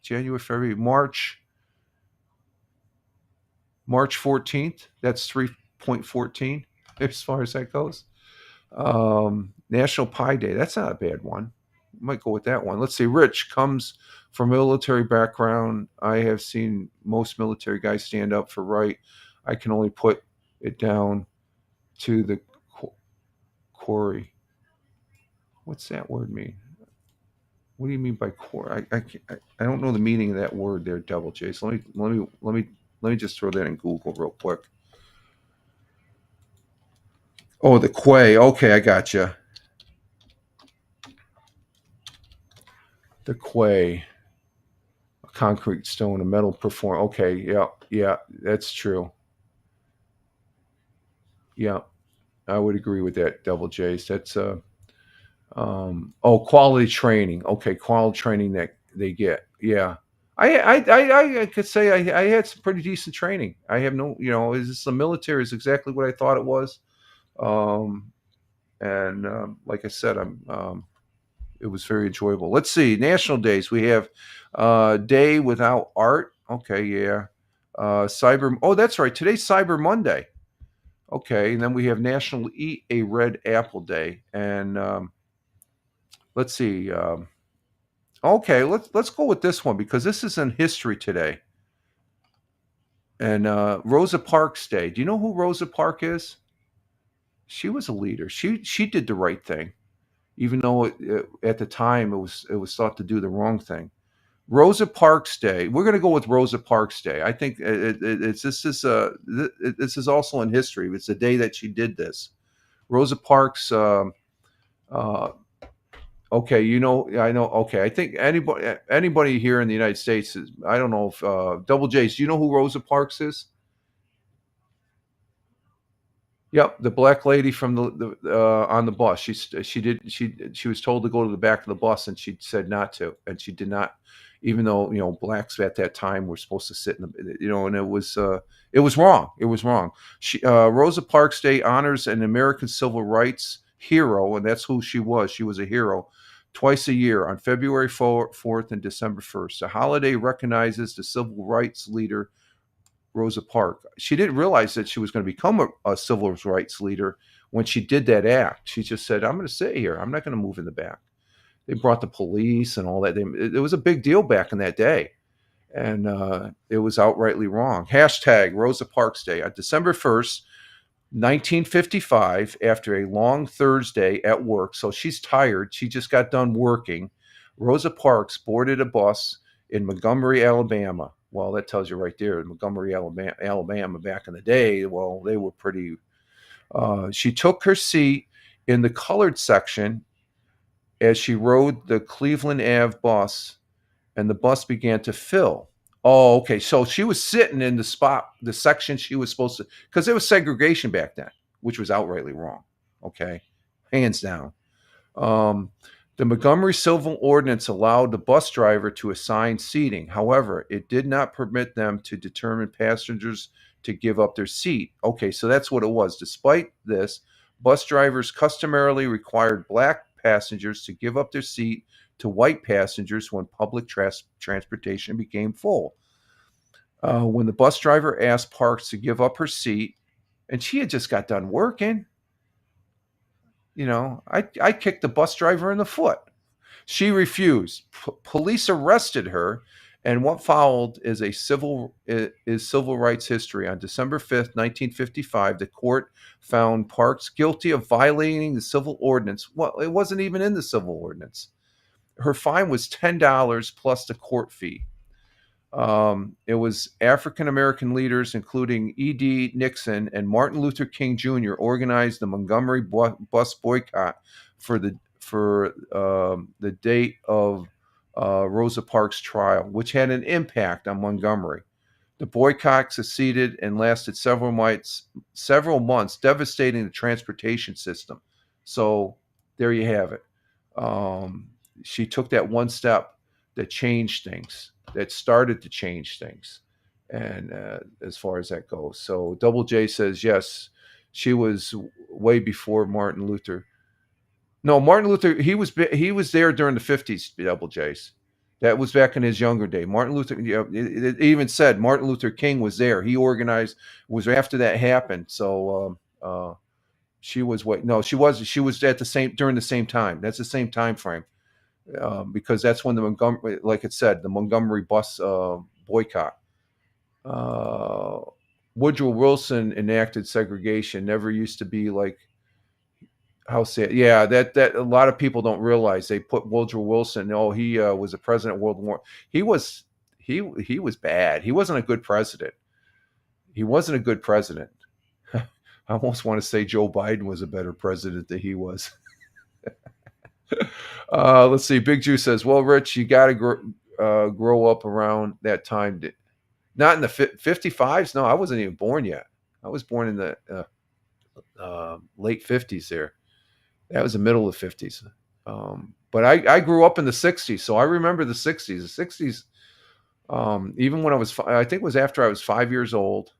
January, February, March 14th? That's 3.14 as far as that goes. National Pie Day. That's not a bad one. Might go with that one. Let's see. Rich comes from a military background. I have seen most military guys stand up for right. I can only put it down to the quarry. What's that word mean? What do you mean by quarry? I don't know the meaning of that word there, Double J. So let me just throw that in Google real quick. Oh, the quay. Okay, I got you. The quay. A concrete stone, a metal perform. Okay, yeah, that's true. Yeah, I would agree with that, Double J's. That's quality training. Okay, quality training that they get. Yeah. I could say I had some pretty decent training. I have no, is this the military is exactly what I thought it was. And like I said, it was very enjoyable. Let's see, national days. We have Day Without Art. Okay, yeah. Cyber. Oh, that's right. Today's Cyber Monday. Okay, and then we have National Eat a Red Apple Day. And let's see. Okay, let's go with this one because this is in history today. And Rosa Parks Day. Do you know who Rosa Parks is? She was a leader. She did the right thing, even though at the time it was thought to do the wrong thing. Rosa Parks Day. We're going to go with Rosa Parks Day. I think this is also in history. It's the day that she did this. Rosa Parks Okay, I know. Okay, I think anybody here in the United States is. I don't know if Double J's. Do you know who Rosa Parks is? Yep, the black lady from the on the bus. She was told to go to the back of the bus, and she said not to, and she did not, even though blacks at that time were supposed to sit in the and it was wrong. It was wrong. Rosa Parks Day honors an American civil rights hero, and that's who she was. She was a hero. Twice a year on February 4th and December 1st. The holiday recognizes the civil rights leader Rosa Parks. She didn't realize that she was going to become a civil rights leader when she did that act. She just said, "I'm going to sit here. I'm not going to move in the back." They brought the police and all that. It was a big deal back in that day, and it was outrightly wrong. Hashtag Rosa Parks Day on December 1st, 1955. After a long Thursday at work, so she's tired. She just got done working. Rosa Parks boarded a bus in Montgomery, Alabama. Well, that tells you right there, in Montgomery, Alabama, back in the day. Well, they were pretty. She took her seat in the colored section as she rode the Cleveland Ave bus, and the bus began to fill. Oh, okay. So she was sitting in the section she was supposed to, because there was segregation back then, which was outrightly wrong. Okay, hands down. Um, the Montgomery Civil Ordinance allowed the bus driver to assign seating. However, it did not permit them to determine passengers to give up their seat. Okay, so that's what it was. Despite this, bus drivers customarily required black passengers to give up their seat to white passengers when public transportation became full. When the bus driver asked Parks to give up her seat, and she had just got done working, I kicked the bus driver in the foot. She refused. Police arrested her, and what followed is civil rights history. On December 5th, 1955, the court found Parks guilty of violating the civil ordinance. Well, it wasn't even in the civil ordinance. Her fine was $10 plus the court fee. It was African American leaders, including E.D. Nixon and Martin Luther King Jr., organized the Montgomery bus boycott for the date of Rosa Parks' trial, which had an impact on Montgomery. The boycott succeeded and lasted several months, devastating the transportation system. So there you have it. She took that one step that changed things, that started to change things, and as far as that goes. So Double J says yes, she was way before Martin Luther. No, Martin Luther, he was there during the 50s. Double J's. That was back in his younger day. Martin Luther, it even said Martin Luther King was there. He organized, was after that happened. So she was what? No, she was at the same during the same time. That's the same time frame, because that's when the Montgomery, like it said, the Montgomery bus boycott. Uh, Woodrow Wilson enacted segregation. Never used to be like how sad. Yeah, that a lot of people don't realize. They put Woodrow Wilson. Oh, he was a president of World War. He was he was bad. He wasn't a good president. He wasn't a good president. I almost want to say Joe Biden was a better president than he was. Let's see. Big Jew says, "Well, Rich, you got to grow up around that time. Not in the 55s. No, I wasn't even born yet. I was born in the late 50s there. That was the middle of the 50s. But I grew up in the 60s, so I remember the 60s. The 60s, even when I think it was after I was 5 years old.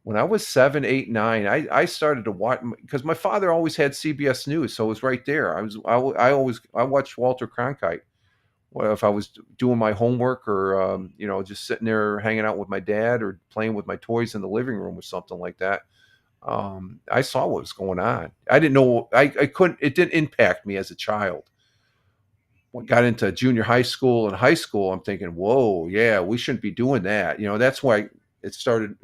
When I was 7, 8, 9, I started to watch, because my father always had CBS News, so it was right there. I watched Walter Cronkite. Well, if I was doing my homework, or just sitting there hanging out with my dad or playing with my toys in the living room or something like that. I saw what was going on. I didn't know. I couldn't. It didn't impact me as a child. When I got into junior high school and high school, I'm thinking, "Whoa, yeah, we shouldn't be doing that." That's why it started.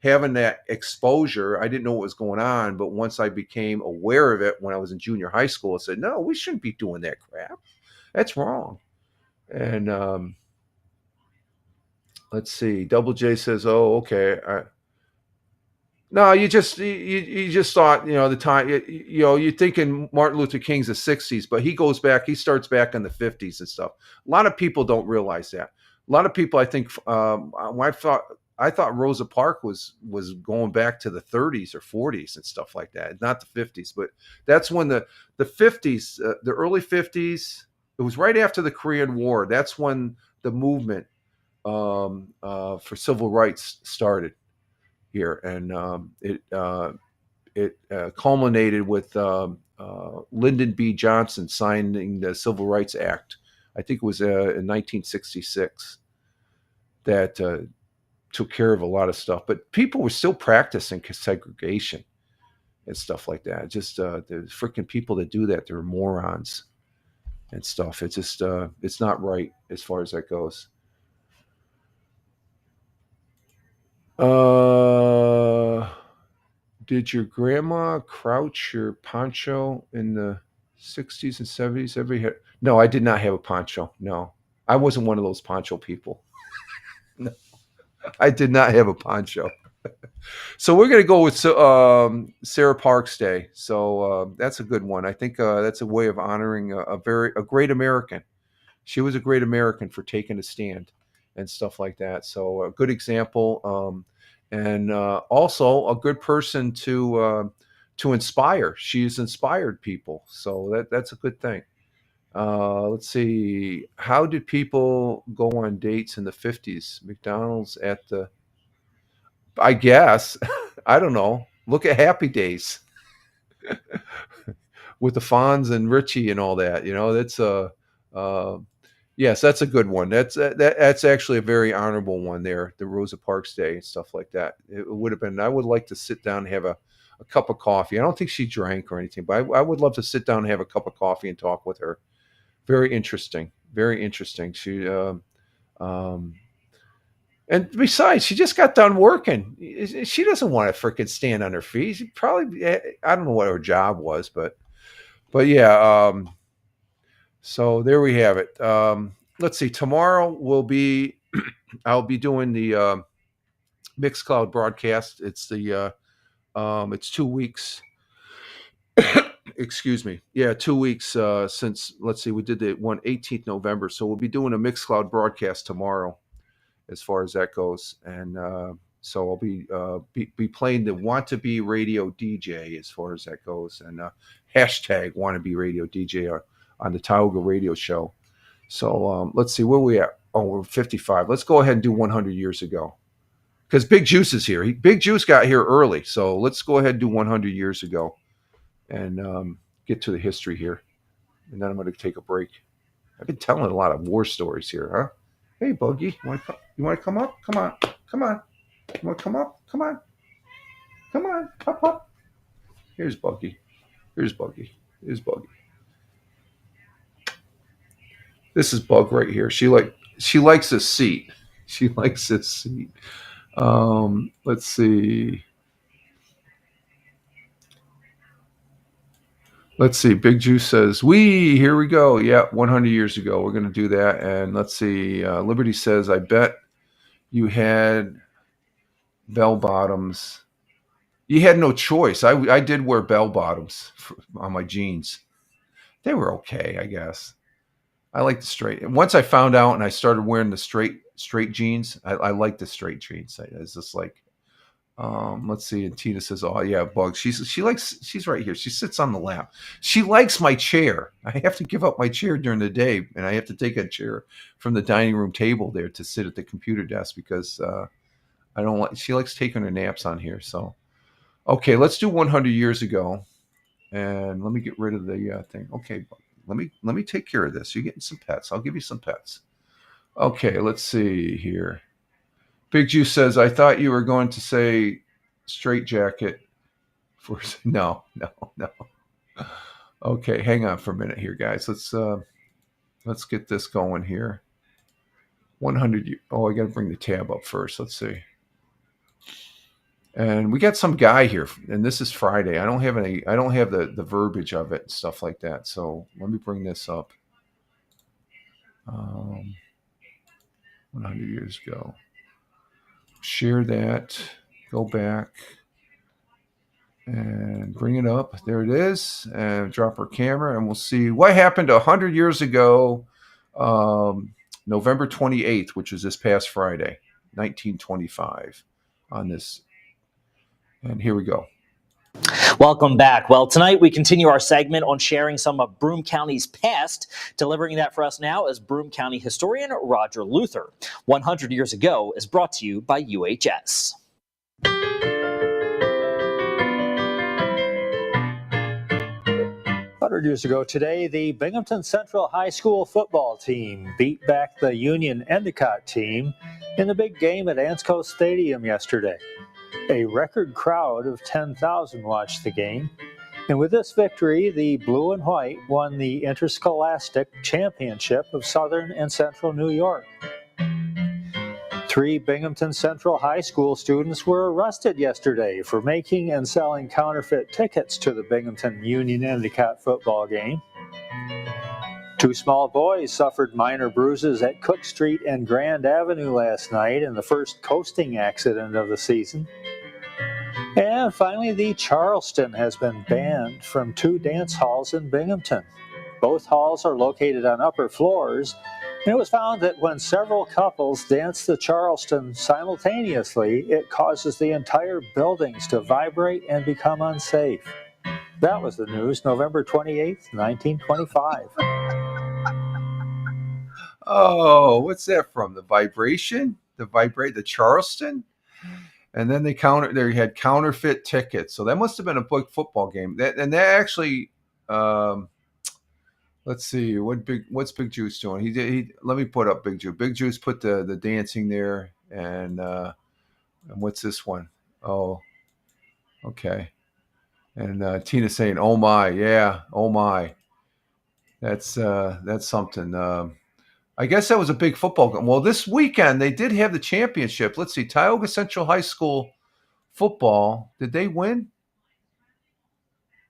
Having that exposure. I didn't know what was going on, but once I became aware of it when I was in junior high school, I said, "No, we shouldn't be doing that crap. That's wrong." And let's see. Double J says, "Oh, okay." No, you just thought, the time, you're thinking Martin Luther King's the 60s, but he starts back in the 50s and stuff. A lot of people don't realize that. A lot of people, I think, when I thought Rosa Parks was going back to the 30s or 40s and stuff like that, not the 50s. But that's when the 50s, the early 50s, it was right after the Korean War. That's when the movement for civil rights started here, and it culminated with Lyndon B. Johnson signing the Civil Rights Act. I think it was in 1966 that took care of a lot of stuff. But people were still practicing segregation and stuff like that. Just the freaking people that do that, they're morons and stuff. It's just it's not right as far as that goes. Uh, did your grandma crouch your poncho in the 60s and 70s? No, I did not have a poncho. No, I wasn't one of those poncho people. No, I did not have a poncho. So we're going to go with Sarah Parks Day. So that's a good one. I think that's a way of honoring a great American. She was a great American for taking a stand and stuff like that. So a good example, and also a good person to inspire. She's inspired people, so that's a good thing. Let's see. How did people go on dates in the 50s? McDonald's at the, I guess, I don't know. Look at Happy Days with the Fonz and Richie and all that. That's uh, yes, that's a good one. That's actually a very honorable one there. The Rosa Parks Day and stuff like that. It would have been. I would like to sit down and have a cup of coffee. I don't think she drank or anything, but I would love to sit down and have a cup of coffee and talk with her. Very interesting. Very interesting. Um, and besides, she just got done working. She doesn't want to freaking stand on her feet. She probably, I don't know what her job was, but yeah. So there we have it. Let's see. Tomorrow will be, I'll be doing the Mixcloud broadcast. It's 2 weeks. Excuse me. Yeah, 2 weeks since. Let's see, we did the one 18th November, so we'll be doing a Mixcloud broadcast tomorrow, as far as that goes, and so I'll be playing the Want to Be Radio DJ as far as that goes, and hashtag Want to Be Radio DJ on the Tioga Radio Show. So let's see where we at. Oh, we're 55. Let's go ahead and do 100 years ago because Big Juice is here. Big Juice got here early, so let's go ahead and do 100 years ago and get to the history here, and then I'm going to take a break. I've been telling a lot of war stories here, huh? Hey, Buggy, you want to come up? Come on, come on. You want to come up? Come on, come on, up, up. Here's Buggy. Here's Buggy. Here's Buggy. This is Bug right here. She likes this seat. She likes this seat. Let's see. Let's see. Big Juice says, "We here we go. Yeah, 100 years ago. We're going to do that." And let's see. Liberty says, "I bet you had bell bottoms. You had no choice. I did wear bell bottoms on my jeans. They were okay, I guess. I like the straight. Once I found out and I started wearing the straight jeans, I like the straight jeans. It's just like, let's see. And Tina says, "Oh yeah, Bugs. She's right here. She sits on the lap. She likes my chair. I have to give up my chair during the day, and I have to take a chair from the dining room table there to sit at the computer desk because I don't like. She likes taking her naps on here. So okay, let's do 100 years ago, and let me get rid of the thing. Okay, let me take care of this. You're getting some pets. I'll give you some pets. Okay, let's see here. Big Juice says, "I thought you were going to say straight jacket for no, no, no." Okay, hang on for a minute here, guys. Let's get this going here. 100. Oh, I got to bring the tab up first. Let's see. And we got some guy here, and this is Friday. I don't have any. I don't have the verbiage of it and stuff like that. So let me bring this up. 100 years ago. Share that. Go back. And bring it up. There it is. And drop our camera, and we'll see what happened 100 years ago, November 28th, which was this past Friday, 1925, on this. And here we go. Welcome back. Well, tonight we continue our segment on sharing some of Broome County's past. Delivering that for us now is Broome County historian Roger Luther. 100 years ago is brought to you by UHS. 100 years ago today, the Binghamton Central High School football team beat back the Union Endicott team in the big game at Ansco Stadium yesterday. A record crowd of 10,000 watched the game. And with this victory, the Blue and White won the Interscholastic Championship of Southern and Central New York. 3 Binghamton Central High School students were arrested yesterday for making and selling counterfeit tickets to the Binghamton Union Endicott football game. 2 small boys suffered minor bruises at Cook Street and Grand Avenue last night in the first coasting accident of the season. And finally, the Charleston has been banned from 2 dance halls in Binghamton. Both halls are located on upper floors, and it was found that when several couples dance the Charleston simultaneously, it causes the entire buildings to vibrate and become unsafe. That was the news, November 28th, 1925. Oh, what's that from? The vibration? The Charleston? And then they had counterfeit tickets. So that must have been a big football game. That actually, let's see, what's Big Juice doing? He let me put up Big Juice. Big Juice put the dancing there, and what's this one? Oh, okay. And Tina's saying, "Oh my, yeah, oh my." That's something. I guess that was a big football game. Well, this weekend they did have the championship. Let's see, Tioga Central High School football. Did they win?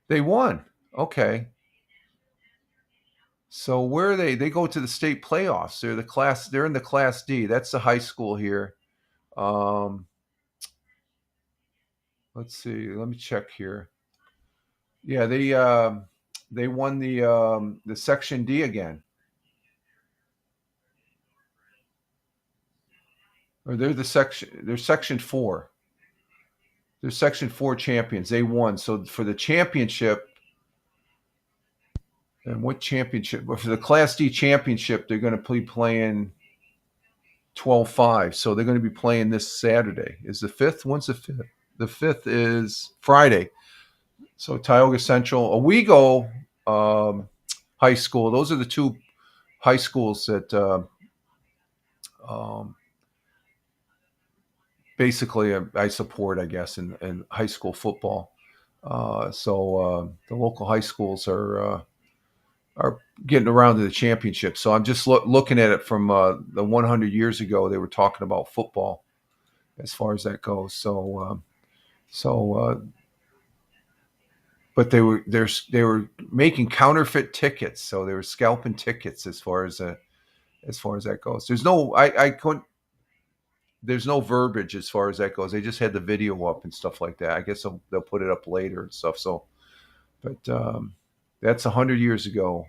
They won. Okay. So where are they? They go to the state playoffs. They're in the Class D. That's the high school here. Let's see. Let me check here. Yeah, they won the Section D again. Or they're Section 4. They're Section 4 champions. They won. So for the championship, and what championship? But for the Class D championship, they're going to be playing 12-5. So they're going to be playing this Saturday. Is the 5th? When's the 5th? The 5th is Friday. So Tioga Central, Owego High School. Those are the 2 high schools that basically I support, I guess, in high school football. So the local high schools are getting around to the championship. So I'm just looking at it from the 100 years ago. They were talking about football as far as that goes. But they were making counterfeit tickets, so they were scalping tickets as far as that goes. There's no verbiage as far as that goes. They just had the video up and stuff like that. I guess they'll put it up later and stuff. So, but that's 100 years ago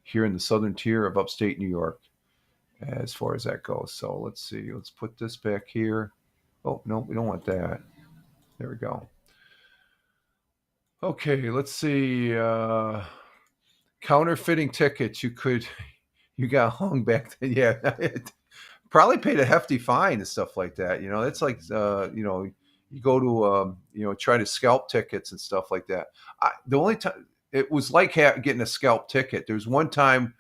here in the southern tier of upstate New York as far as that goes. So let's see. Let's put this back here. Oh, no, we don't want that. There we go. Okay, let's see. Counterfeiting tickets. You got hung back then. Yeah. Probably paid a hefty fine and stuff like that. It's like, you go to, try to scalp tickets and stuff like that. The only time it was like getting a scalp ticket. There's one time,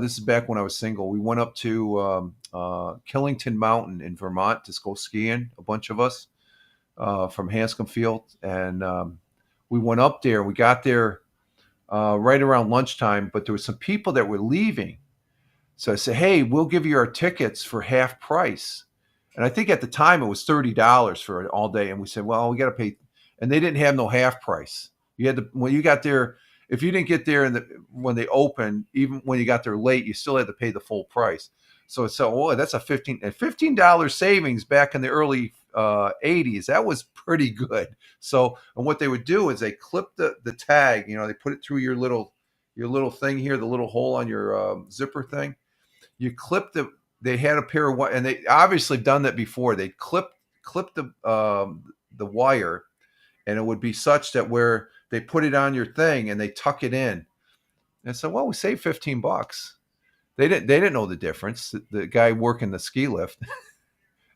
this is back when I was single. We went up to Killington Mountain in Vermont to go skiing, a bunch of us from Hanscom Field. And we went up there. We got there right around lunchtime, but there were some people that were leaving. So I said, hey, we'll give you our tickets for half price. And I think at the time it was $30 for all day. And we said, well, we got to pay. And they didn't have no half price. You had to, when you got there, if you didn't get there when they opened, even when you got there late, you still had to pay the full price. So that's a $15 savings back in the early 80s. That was pretty good. So, and what they would do is they clip the tag, they put it through your little thing here, the little hole on your zipper thing. You clip they had a pair of, and they obviously done that before. They clip the wire, and it would be such that where they put it on your thing and they tuck it in. And so, well, we saved $15. They didn't know the difference. The guy working the ski lift,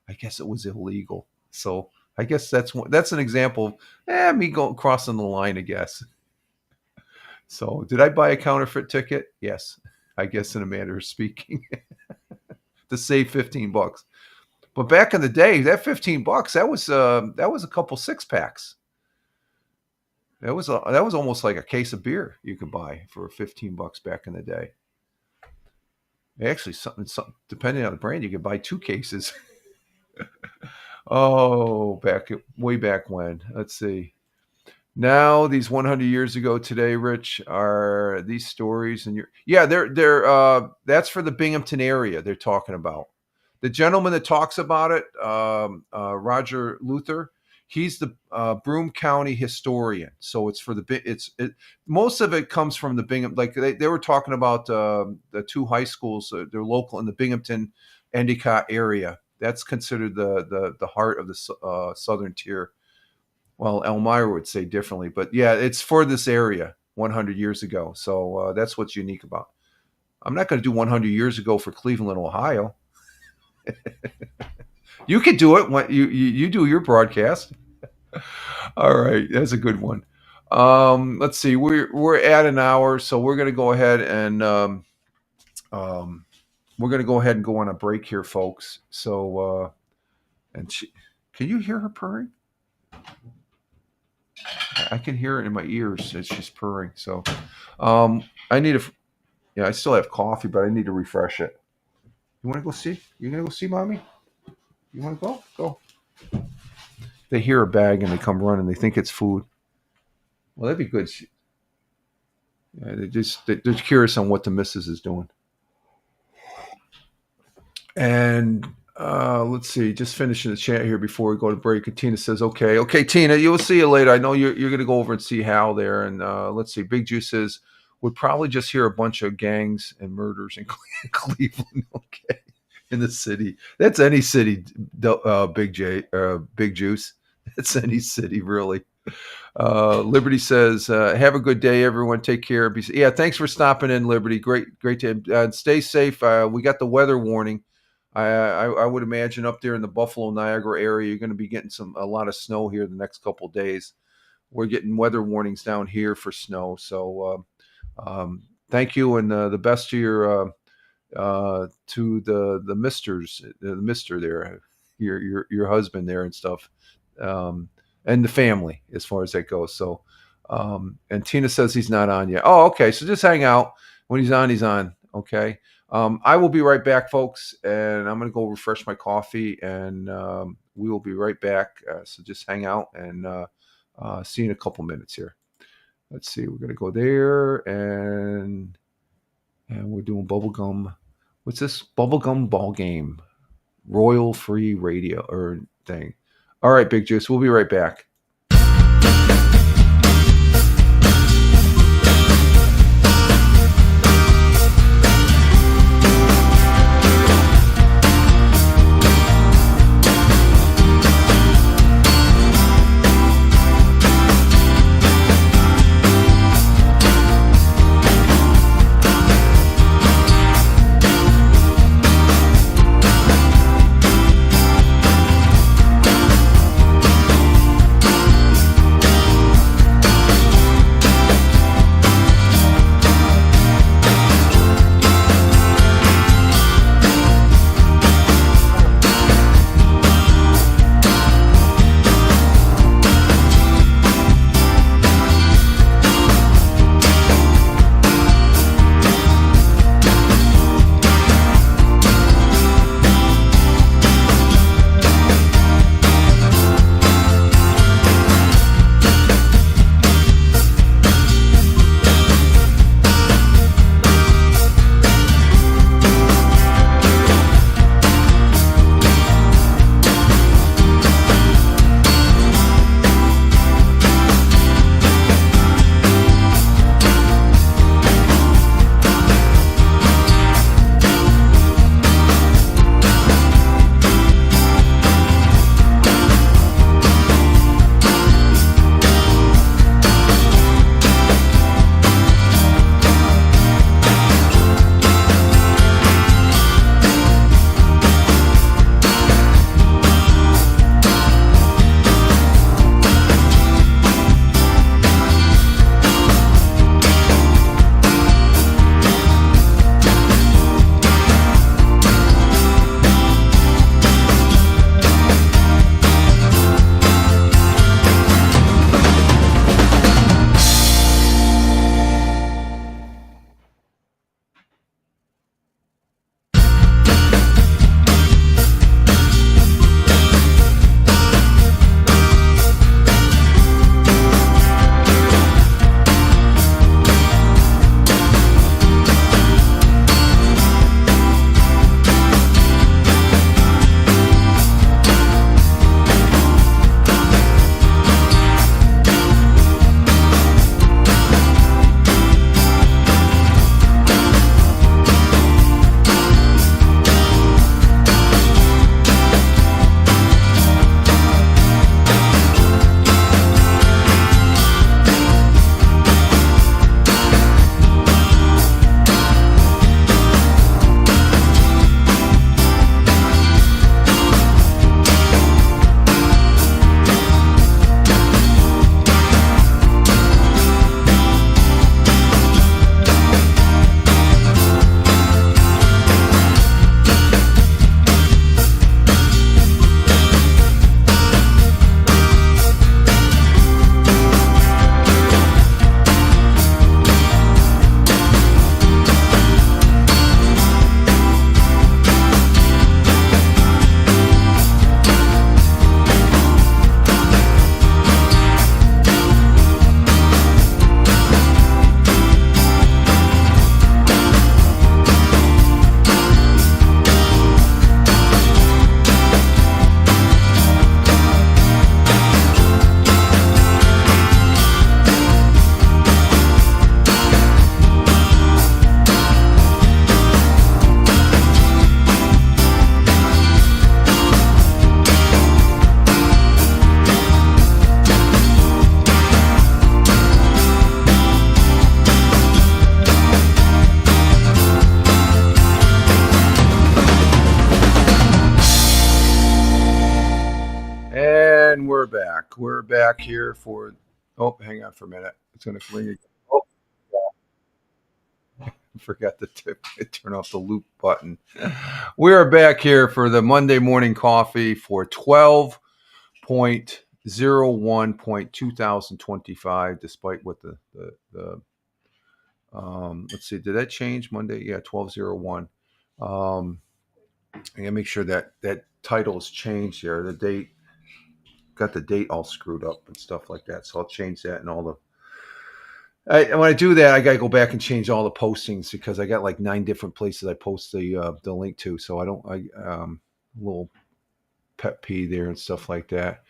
I guess it was illegal. So I guess that's an example of me crossing the line, I guess. So did I buy a counterfeit ticket? Yes, I guess in a manner of speaking, to save $15. But back in the day, that $15 that was a couple 6-packs. That was almost like a case of beer you could buy for $15 back in the day. Actually, something depending on the brand, you could buy 2 cases. Oh, way back when. Let's see. Now, these 100 years ago today, Rich, are these stories, and they're that's for the Binghamton area. They're talking about the gentleman that talks about it, Roger Luther. He's the Broome County historian. So it's for most of it comes from the Binghamton. Like they were talking about the 2 high schools. They're local in the Binghamton, Endicott area. That's considered the heart of the southern tier. Well, Elmira would say differently, but yeah, it's for this area 100 years ago. So that's what's unique about it. I'm not going to do 100 years ago for Cleveland, Ohio. You could do it when you do your broadcast. All right, that's a good one. Let's see, we're at an hour, so we're going to go ahead and go on a break here, folks. So, can you hear her purring? I can hear it in my ears as she's purring. So, I still have coffee, but I need to refresh it. You want to go see? You gonna go see mommy? You want to go? Go. They hear a bag and they come running. They think it's food. Well, that'd be good. They're curious on what the missus is doing. And let's see, just finishing the chat here before we go to break. And Tina says, okay, Tina, you'll see you later. I know you're going to go over and see Hal there. And let's see, Big Juice says, would probably just hear a bunch of gangs and murders in Cleveland. Okay, in the city. That's any city, Big Juice. It's any city, really. Liberty says, have a good day, everyone. Take care. Yeah, thanks for stopping in, Liberty. Great to stay safe. We got the weather warning. I would imagine up there in the Buffalo, Niagara area, you're going to be getting a lot of snow here the next couple of days. We're getting weather warnings down here for snow. So thank you, and the best to your to the Mister there, your husband there and stuff, and the family as far as that goes. So, and Tina says he's not on yet. Oh, okay. So just hang out. When he's on, he's on. Okay. I will be right back, folks, and I'm going to go refresh my coffee, and we will be right back. So just hang out and see you in a couple minutes here. Let's see. We're going to go there, and we're doing bubblegum. What's this? Bubblegum ball game. Royal free radio or thing. All right, Big Juice. We'll be right back. We're back here for. Oh, hang on for a minute. It's going to ring again. Oh, I forgot to turn off the loop button. We are back here for the Monday morning coffee for 12.01.2025, despite what the let's see, did that change Monday? Yeah, 1201. I gotta make sure that title is changed here. The date, got the date all screwed up and stuff like that. So I'll change that and all the. When I do that, I gotta go back and change all the postings because I got like 9 different places I post the link to. So I don't, little pet peeve there and stuff like that.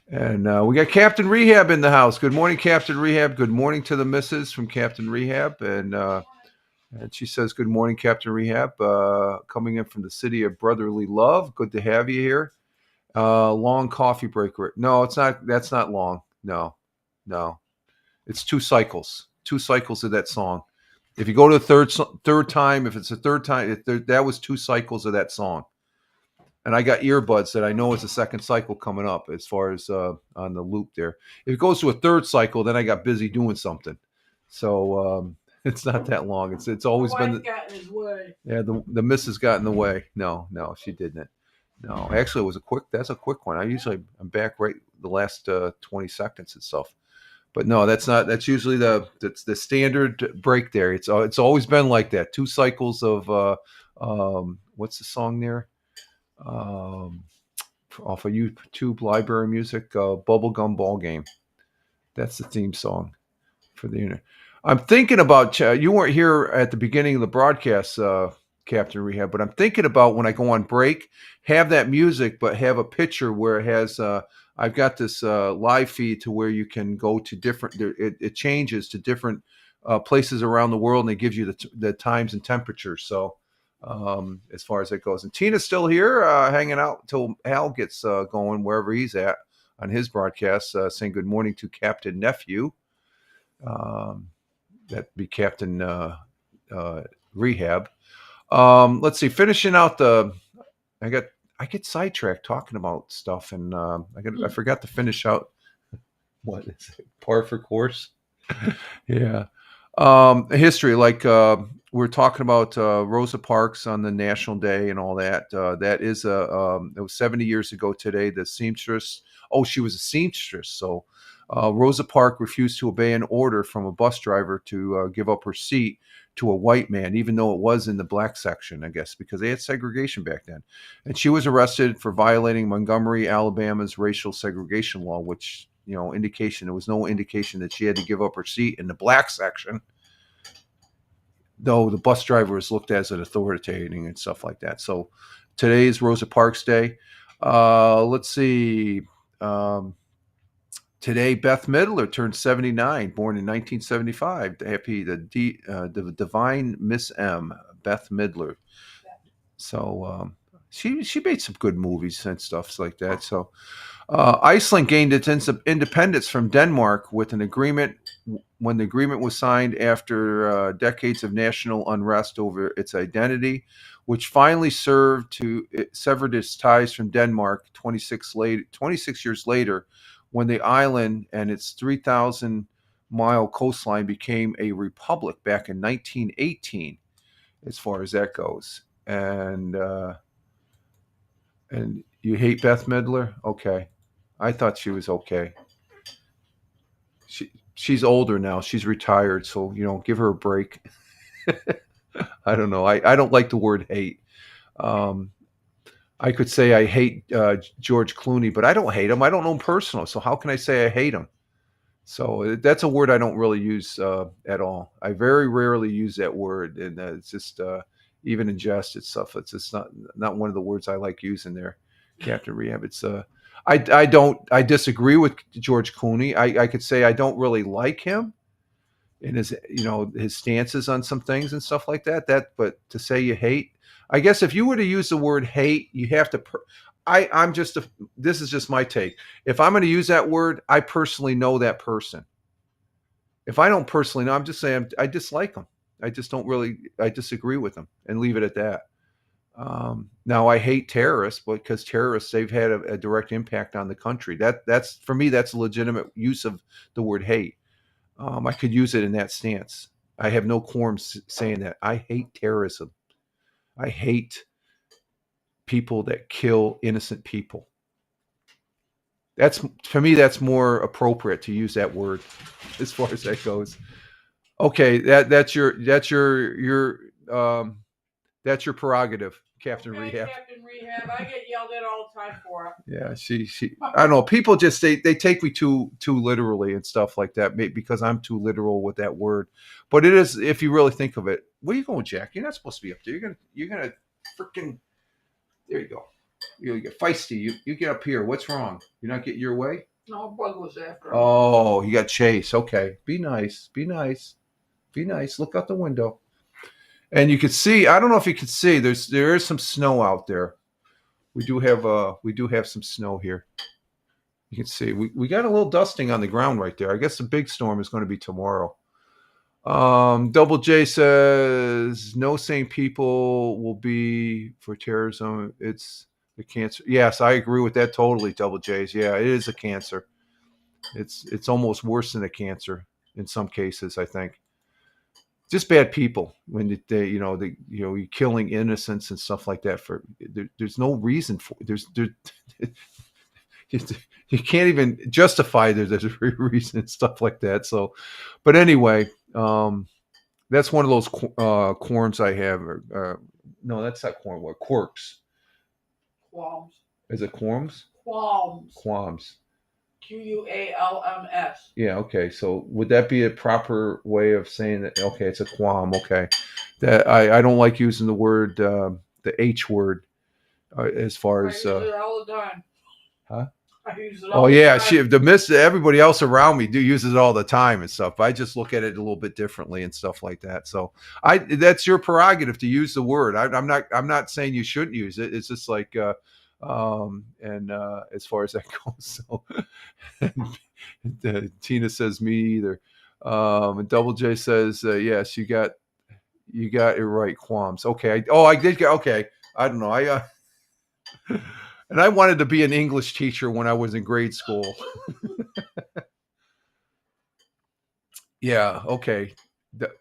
And we got Captain Rehab in the house. Good morning, Captain Rehab. Good morning to the missus from Captain Rehab. And she says, good morning, Captain Rehab. Coming in from the city of brotherly love. Good to have you here. Long coffee break. No, it's not. That's not long. No. It's 2 cycles. 2 cycles of that song. If you go to the third time, if it's the third time, that was 2 cycles of that song. And I got earbuds that I know is a second cycle coming up as far as on the loop there. If it goes to a 3rd cycle, then I got busy doing something. So it's not that long. It's always been. Got in his way. Yeah, the missus got in the way. No, she didn't. No, actually, it was that's a quick one. I'm back right the last 20 seconds and stuff. But no, that's not. That's usually that's the standard break there. It's always been like that. 2 cycles of what's the song there? Off of YouTube Library Music, Bubblegum Ball Game. That's the theme song for the unit. I'm thinking about you weren't here at the beginning of the broadcast, Captain Rehab, but I'm thinking about when I go on break, have that music, but have a picture where it has. I've got this live feed to where you can go to different. It changes to different places around the world, and it gives you the times and temperatures. So as far as it goes, and Tina's still here, hanging out until Hal gets going wherever he's at on his broadcast, saying good morning to Captain Nephew. That'd be Captain Rehab. Let's see. Finishing out I get sidetracked talking about stuff, and I forgot to finish out. What is it? Par for course. Yeah. History, like we're talking about Rosa Parks on the National Day and all that. That is it was 70 years ago today. The seamstress. Oh, she was a seamstress. So Rosa Parks refused to obey an order from a bus driver to give up her seat to a white man, even though it was in the black section, I guess, because they had segregation back then. And she was arrested for violating Montgomery, Alabama's racial segregation law, which, there was no indication that she had to give up her seat in the black section, though the bus driver was looked at as an authoritarian and stuff like that. So today is Rosa Parks Day. Let's see. Today, Beth Midler turned 79, born in 1975. Happy the divine Miss M, Beth Midler. So she made some good movies and stuff like that. So Iceland gained its independence from Denmark with an agreement. When the agreement was signed after decades of national unrest over its identity, which finally served to sever its ties from Denmark 26 years later, when the island and its 3,000-mile coastline became a republic back in 1918, as far as that goes. And you hate Beth Midler? Okay. I thought she was okay. She's older now. She's retired, so give her a break. I don't know. I don't like the word hate. I could say I hate George Clooney, but I don't hate him. I don't know him personally, so how can I say I hate him? So that's a word I don't really use at all. I very rarely use that word, and it's just even in jest and stuff. It's just not one of the words I like using there, Captain Rehab. It's I disagree with George Clooney. I could say I don't really like him and his his stances on some things and stuff like that. But to say you hate. I guess if you were to use the word hate, you have to. This is just my take. If I'm going to use that word, I personally know that person. If I don't personally know, I'm just saying I dislike them. I just don't really. I disagree with them and leave it at that. Now I hate terrorists because terrorists, they've had a direct impact on the country. That's for me, that's a legitimate use of the word hate. I could use it in that stance. I have no qualm saying that. I hate terrorism. I hate people that kill innocent people. That's, for me, that's more appropriate to use that word as far as that goes. Okay, that's your prerogative, Captain Okay, Rehab. Captain Rehab. I get yelled at all the time for it. Yeah, she I don't know. People just they take me too literally and stuff like that, because I'm too literal with that word. But it is, if you really think of it. Where are you going, Jack? You're not supposed to be up there. You're gonna freaking. There you go. You get feisty. You get up here. What's wrong? You're not getting your way? No, bug was after him. Oh, you got chase. Okay. Be nice. Be nice. Be nice. Look out the window. And you can see, I don't know if you can see, there is some snow out there. We do have some snow here. You can see we got a little dusting on the ground right there. I guess the big storm is going to be tomorrow. Double J says no sane people will be for terrorism. It's the cancer. Yes, I agree with that totally. Double J's. Yeah, it is a cancer. It's almost worse than a cancer in some cases, I think. Just bad people when you're killing innocents and stuff like that. There's no reason for you can't even justify there's a reason and stuff like that. So, but anyway, that's one of those quorums I have. No, that's not quorum. What, quirks? Qualms. Is it quorums? Qualms. Qualms. QUALMS. Yeah. Okay. So would that be a proper way of saying that? Okay, it's a qualm. Okay. That I don't like using the word the H word as far as. I use it all the time. Huh? I use it all Oh the yeah, time. everybody else around me uses it all the time and stuff. I just look at it a little bit differently and stuff like that. So that's your prerogative to use the word. I'm not saying you shouldn't use it. It's just like as far as that goes. So Tina says me either. And Double J says yes, you got it right. Qualms. Okay. I did. Okay. I don't know. And I wanted to be an English teacher when I was in grade school. Yeah, okay.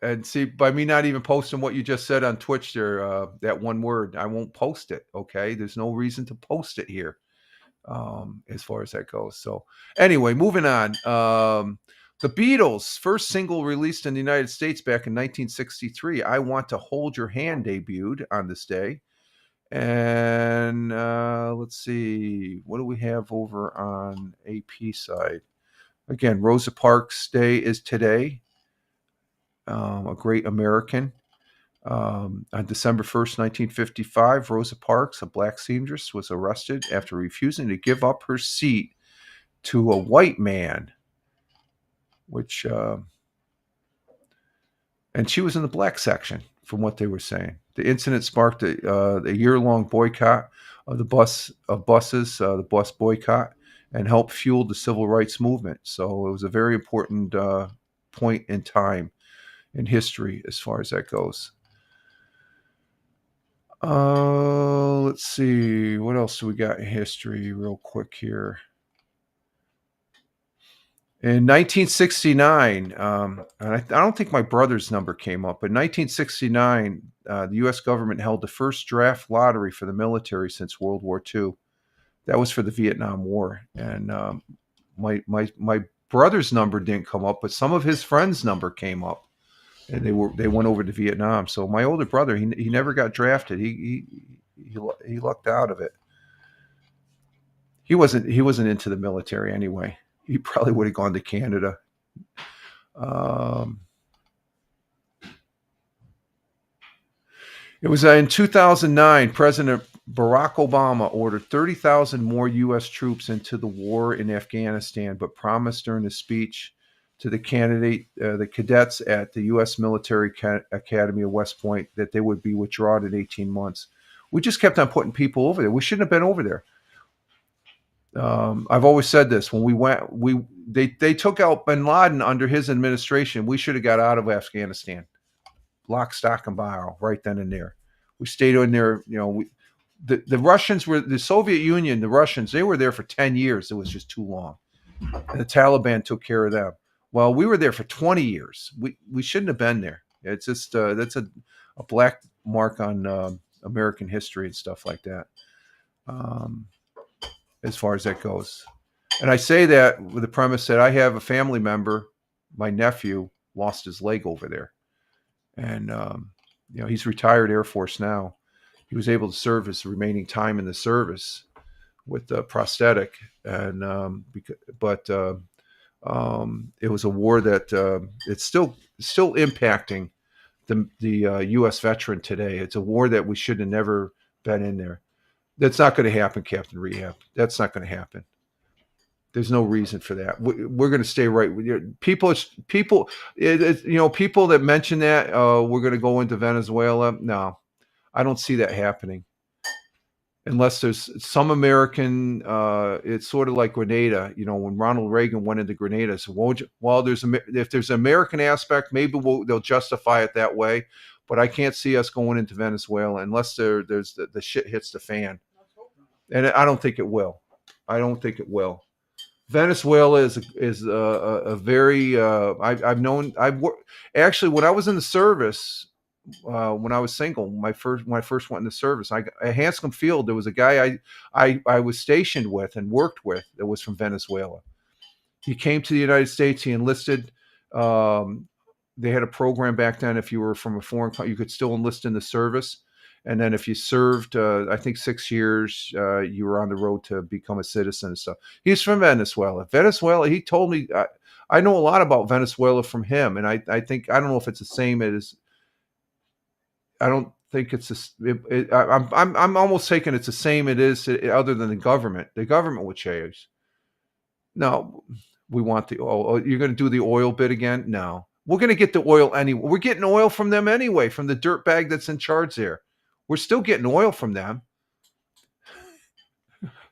And see, by me not even posting what you just said on Twitch there, that one word, I won't post it, okay? There's no reason to post it here as far as that goes. So anyway, moving on. The Beatles' first single released in the United States back in 1963, I Want to Hold Your Hand, debuted on this day. And let's see, what do we have over on AP side? Again, Rosa Parks Day is today. A great American. On December 1st, 1955, Rosa Parks, a black seamstress, was arrested after refusing to give up her seat to a white man, which, and she was in the black section, from what they were saying. The incident sparked a year-long boycott of the buses, the bus boycott, and helped fuel the civil rights movement. So it was a very important point in time in history as far as that goes. Let's see. What else do we got in history real quick here? In 1969, and I don't think my brother's number came up, but in 1969, the U.S. government held the first draft lottery for the military since World War II. That was for the Vietnam War. And my brother's number didn't come up, but some of his friends' number came up, and they went over to Vietnam. So my older brother, he never got drafted. He lucked out of it. He wasn't into the military anyway. He probably would have gone to Canada. It was in 2009, President Barack Obama ordered 30,000 more U.S. troops into the war in Afghanistan, but promised during his speech to the cadets at the U.S. Military Academy of West Point that they would be withdrawn in 18 months. We just kept on putting people over there. We shouldn't have been over there. I've always said this. When we went, they took out bin Laden under his administration. We should have got out of Afghanistan. Lock, stock, and barrel right then and there. We stayed in there. The Russians were the Soviet Union. The Russians, they were there for 10 years. It was just too long. And the Taliban took care of them. Well, we were there for 20 years. We shouldn't have been there. It's just that's a black mark on American history and stuff like that. As far as that goes. And I say that with the premise that I have a family member, my nephew, lost his leg over there. And, he's retired Air Force now. He was able to serve his remaining time in the service with the prosthetic. And, it was a war that it's still impacting the U.S. veteran today. It's a war that we should have never been in there. That's not going to happen, Captain Rehab. That's not going to happen. There's no reason for that. We're going to stay right with you. People that mention that we're going to go into Venezuela. No, I don't see that happening. Unless there's some American, it's sort of like Grenada. When Ronald Reagan went into Grenada, so if there's an American aspect, maybe they'll justify it that way. But I can't see us going into Venezuela unless there's the shit hits the fan. And I don't think it will. Venezuela is a very I've worked actually when I was in the service when I was single when I first went in the service at Hanscom Field there was a guy I was stationed with and worked with that was from Venezuela. He came to the United States. He enlisted. They had a program back then. If you were from a foreign country, you could still enlist in the service. And then if you served, I think 6 years, you were on the road to become a citizen and stuff. He's from Venezuela. He told me, I know a lot about Venezuela from him. And I think, I don't know if it's the same as, I don't think it's, I'm almost thinking it's the same it is other than the government. The government would change. No, we want the oil. Oh, you're going to do the oil bit again? No. We're going to get the oil anyway. We're getting oil from them anyway, from the dirtbag that's in charge there. We're still getting oil from them.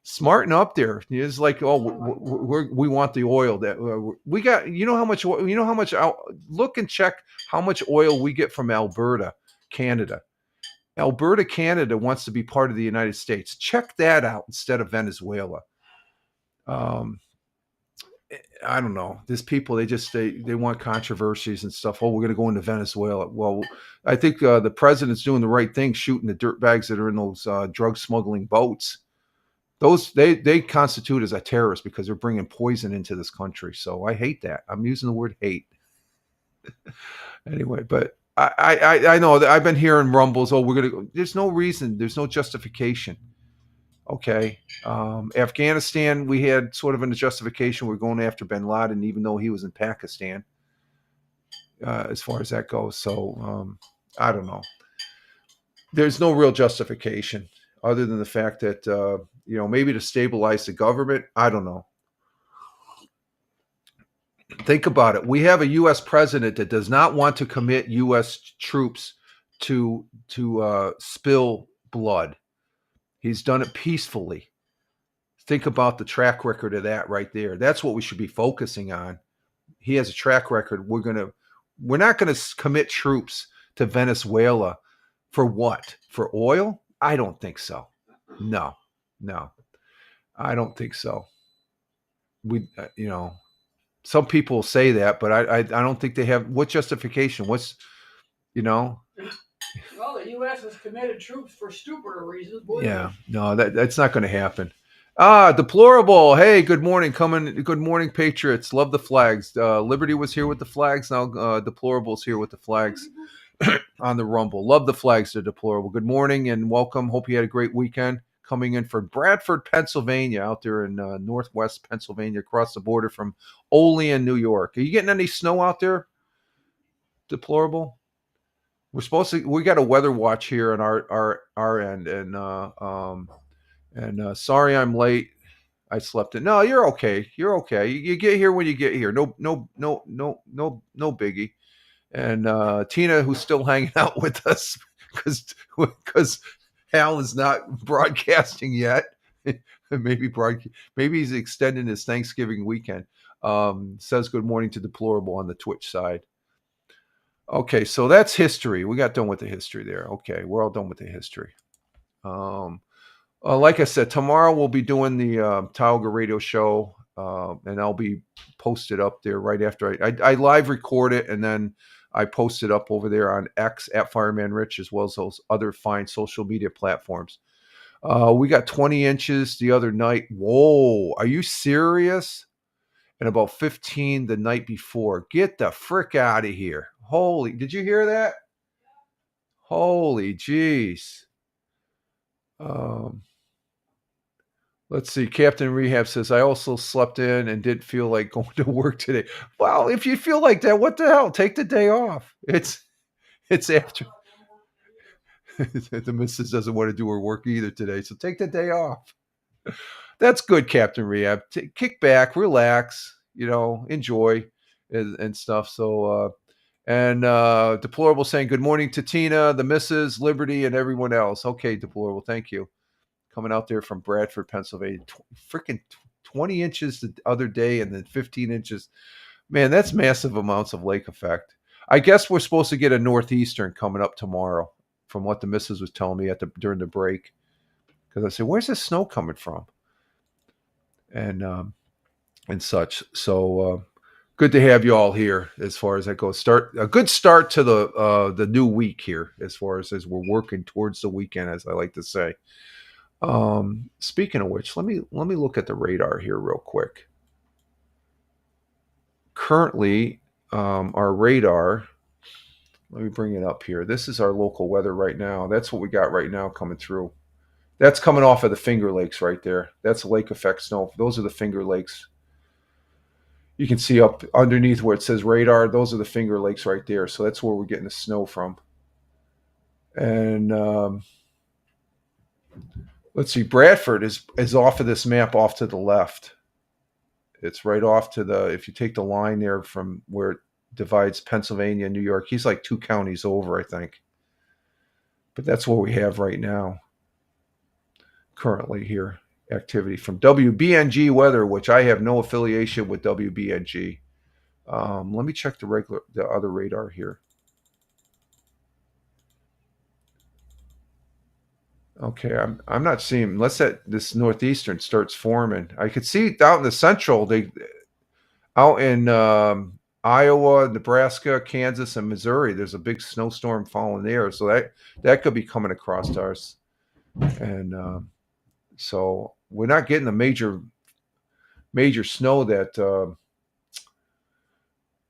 Smarten up there. It's like, we want the oil that we got. You know how much oil, look and check how much oil we get from Alberta, Canada. Alberta, Canada wants to be part of the United States. Check that out instead of Venezuela. I don't know. These people, they want controversies and stuff. Oh, we're going to go into Venezuela. Well, I think the president's doing the right thing, shooting the dirtbags that are in those drug smuggling boats. Those they constitute as a terrorist because they're bringing poison into this country. So I hate that. I'm using the word hate. Anyway, but I know that I've been hearing rumbles. Oh, we're going to. There's no reason. There's no justification. Okay. Afghanistan, we had sort of a justification. We're going after bin Laden, even though he was in Pakistan, as far as that goes. So I don't know. There's no real justification other than the fact that, maybe to stabilize the government. I don't know. Think about it. We have a U.S. president that does not want to commit U.S. troops to spill blood. He's done it peacefully. Think about the track record of that right there. That's what we should be focusing on. He has a track record. We're not going to commit troops to Venezuela for what? For oil? I don't think so. No, I don't think so. Some people say that, but I don't think they have. What justification? Well, the U.S. has committed troops for stupider reasons. Yeah, no, that's not going to happen. Deplorable. Hey, good morning. Good morning, Patriots. Love the flags. Liberty was here with the flags. Now Deplorable's here with the flags on the Rumble. Love the flags, the Deplorable. Good morning and welcome. Hope you had a great weekend. Coming in from Bradford, Pennsylvania, out there in northwest Pennsylvania, across the border from Olean, New York. Are you getting any snow out there, Deplorable? We got a weather watch here on our end, and sorry I'm late. I slept in. No, you're okay. You're okay. You get here when you get here. No biggie. And Tina, who's still hanging out with us because Hal is not broadcasting yet. Maybe he's extending his Thanksgiving weekend. Says good morning to Deplorable on the Twitch side. Okay, so that's history. We got done with the history there. Okay, we're all done with the history. Um, like I said, tomorrow we'll be doing the Tauga radio show, and I'll be posted up there right after I live record it, and then I post it up over there on X at Fireman Rich, as well as those other fine social media platforms. We got 20 inches the other night. Whoa, are you serious? And about 15 the night before. Get the frick out of here. Holy, did you hear that? Holy jeez. Let's see. Captain Rehab says, I also slept in and didn't feel like going to work today. Well, if you feel like that, what the hell? Take the day off. It's after the missus doesn't want to do her work either today. So take the day off. That's good, Captain Rehab. Kick back, relax, enjoy and stuff. So Deplorable saying good morning to Tina, the missus, Liberty, and everyone else. Okay, Deplorable, thank you. Coming out there from Bradford, Pennsylvania. Freaking 20 inches the other day and then 15 inches. Man, that's massive amounts of lake effect. I guess we're supposed to get a northeastern coming up tomorrow, from what the missus was telling me during the break. Because I said, where's this snow coming from? And such. So good to have you all here as far as that goes. A good start to the new week here as far as we're working towards the weekend, as I like to say. Speaking of which, let me look at the radar here real quick. Currently, our radar, let me bring it up here. This is our local weather right now. That's what we got right now coming through. That's coming off of the Finger Lakes right there. That's lake effect snow. Those are the Finger Lakes. You can see up underneath where it says radar. Those are the Finger Lakes right there. So that's where we're getting the snow from. And let's see, Bradford is off of this map off to the left. It's right off to if you take the line there from where it divides Pennsylvania and New York, he's like 2 counties over, I think. But that's what we have right now, currently here. Activity from WBNG Weather, which I have no affiliation with WBNG. Let me check the other radar here. Okay, I'm not seeing, unless this northeastern starts forming. I could see out in the central, out in Iowa, Nebraska, Kansas, and Missouri, there's a big snowstorm falling there, so that could be coming across to us. And so we're not getting the major snow that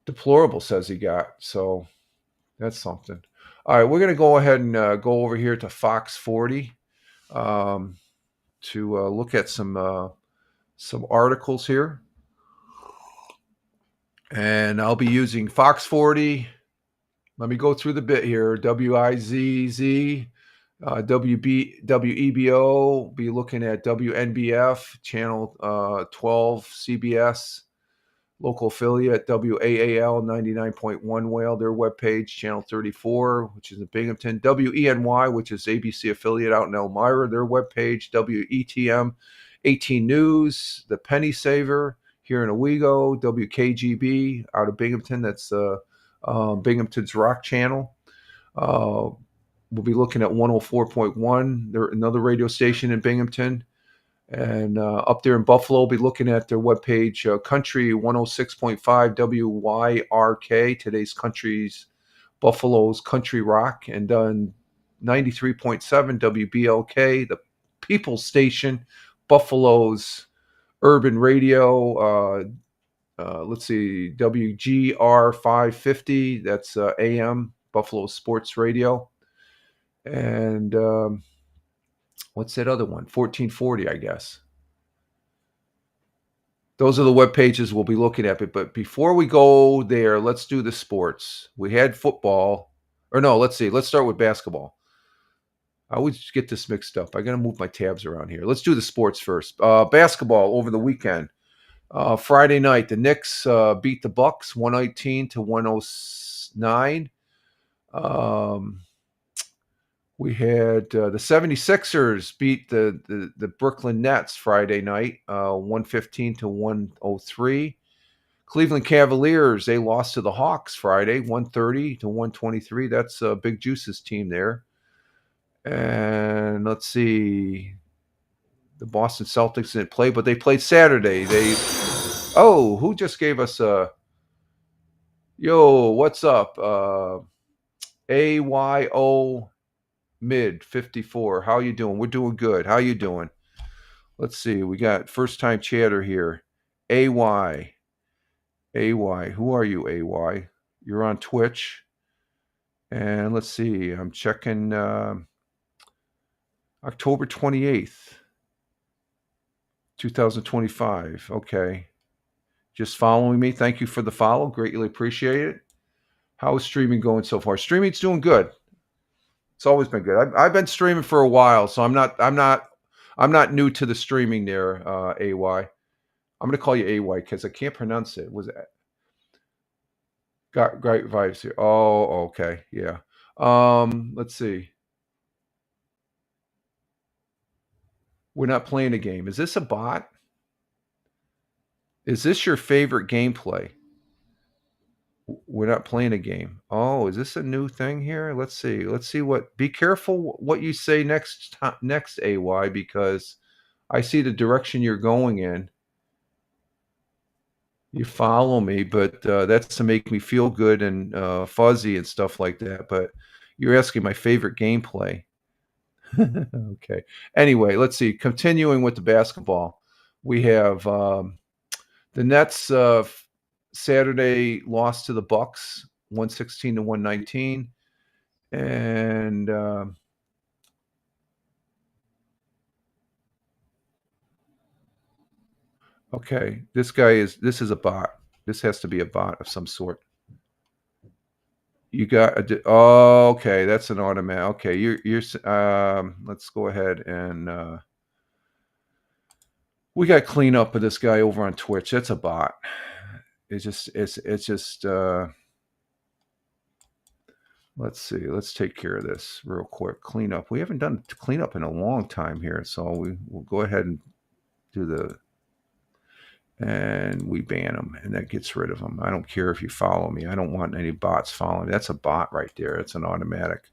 Deplorable says he got. So that's something. All right, we're going to go ahead and go over here to Fox 40 to look at some articles here. And I'll be using Fox 40. Let me go through the bit here. WIZZ, WEBO, be looking at WNBF, channel 12, CBS, local affiliate, WAAL 99.1 Whale, their webpage, channel 34, which is in Binghamton, WENY, which is ABC affiliate out in Elmira, their webpage, WETM 18 News, the Penny Saver here in Owego, WKGB out of Binghamton, that's Binghamton's rock channel. We'll be looking at 104.1, they're another radio station in Binghamton. And up there in Buffalo, we'll be looking at their webpage, Country 106.5 WYRK, today's country's Buffalo's country rock, and done 93.7 WBLK, the People's Station, Buffalo's urban radio. Let's see, WGR 550, that's AM, Buffalo Sports Radio. And what's that other one? 1440, I guess. Those are the web pages we'll be looking at. But before we go there, let's do the sports. We had football. Or no, let's see. Let's start with basketball. I always get this mixed up. I got to move my tabs around here. Let's do the sports first. Basketball over the weekend. Friday night, the Knicks beat the Bucks 119-109. We had the 76ers beat the Brooklyn Nets Friday night, 115-103. Cleveland Cavaliers, they lost to the Hawks Friday, 130 to 123. That's Big Juice's team there. And let's see. The Boston Celtics didn't play, but they played Saturday. Who just gave us a yo, what's up? AYO Mid 54. How you doing? We're doing good. How you doing? Let's see. We got first time chatter here. AY. Who are you, AY? You're on Twitch. And let's see. I'm checking October 28th, 2025. Okay. Just following me. Thank you for the follow. Greatly appreciate it. How is streaming going so far? Streaming's doing good. It's always been good. I've been streaming for a while, so I'm not new to the streaming there, AY. I'm going to call you AY because I can't pronounce it. Was that? Got great vibes here. Oh, okay. Yeah. Let's see. We're not playing a game. Is this a bot? Is this your favorite gameplay? We're not playing a game. Oh, is this a new thing here? Let's see. Let's see what. Be careful what you say next AY, because I see the direction you're going in. You follow me, but that's to make me feel good and fuzzy and stuff like that. But you're asking my favorite gameplay. Okay. Anyway, let's see. Continuing with the basketball, we have the Nets Saturday lost to the Bucks 116 to 119, and okay, this is a bot. This has to be a bot of some sort. You got okay, that's an automatic. Okay, you're let's go ahead and we got cleanup of this guy over on Twitch. That's a bot. It's just let's see. Let's take care of this real quick. Cleanup. We haven't done cleanup in a long time here, so we'll go ahead and do and we ban them, and that gets rid of them. I don't care if you follow me. I don't want any bots following me. That's a bot right there. It's an automatic.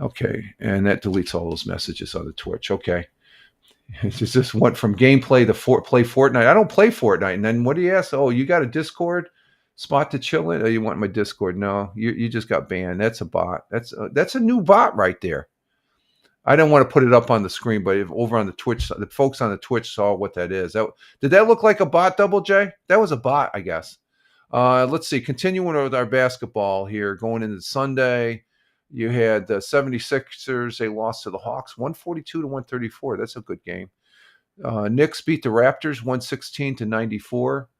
Okay, and that deletes all those messages on the Twitch. Okay. It's just went from gameplay to play Fortnite. I don't play Fortnite. And then what do you ask? Oh, you got a Discord spot to chill in? Oh, you want my Discord? No, you just got banned. That's a bot. That's a new bot right there. I don't want to put it up on the screen, but over on the Twitch, the folks on the Twitch saw what that is. Did that look like a bot, Double J? That was a bot, I guess. Let's see. Continuing with our basketball here, going into Sunday. You had the 76ers. They lost to the Hawks 142 to 134. That's a good game. Knicks beat the Raptors 116 to 94.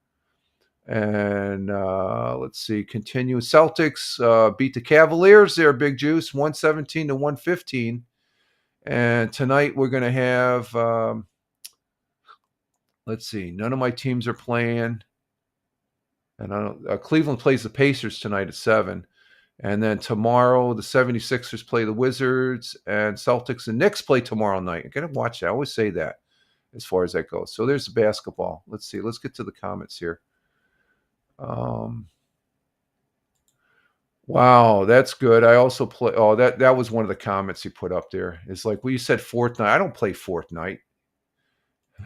And let's see. Continue. Celtics beat the Cavaliers there, Big Juice, 117 to 115. And tonight we're going to have, let's see. None of my teams are playing. And Cleveland plays the Pacers tonight at 7. And then tomorrow, the 76ers play the Wizards, and Celtics and Knicks play tomorrow night. I got to watch that. I always say that as far as that goes. So there's the basketball. Let's see. Let's get to the comments here. Wow, that's good. I also play. Oh, that was one of the comments he put up there. It's like, well, you said Fortnite. I don't play Fortnite.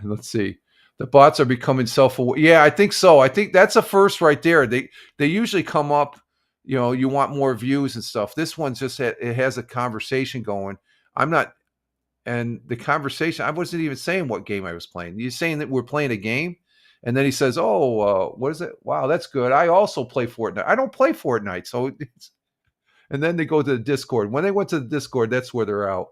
Let's see. The bots are becoming self-aware. Yeah, I think so. I think that's a first right there. They usually come up. You know, you want more views and stuff. This one's just it has a conversation going. I'm not, and the conversation, I wasn't even saying what game I was playing. You're saying that we're playing a game, and then he says, "Oh, what is it? Wow, that's good. I also play Fortnite. I don't play Fortnite." So, and then they go to the Discord. When they went to the Discord, that's where they're out.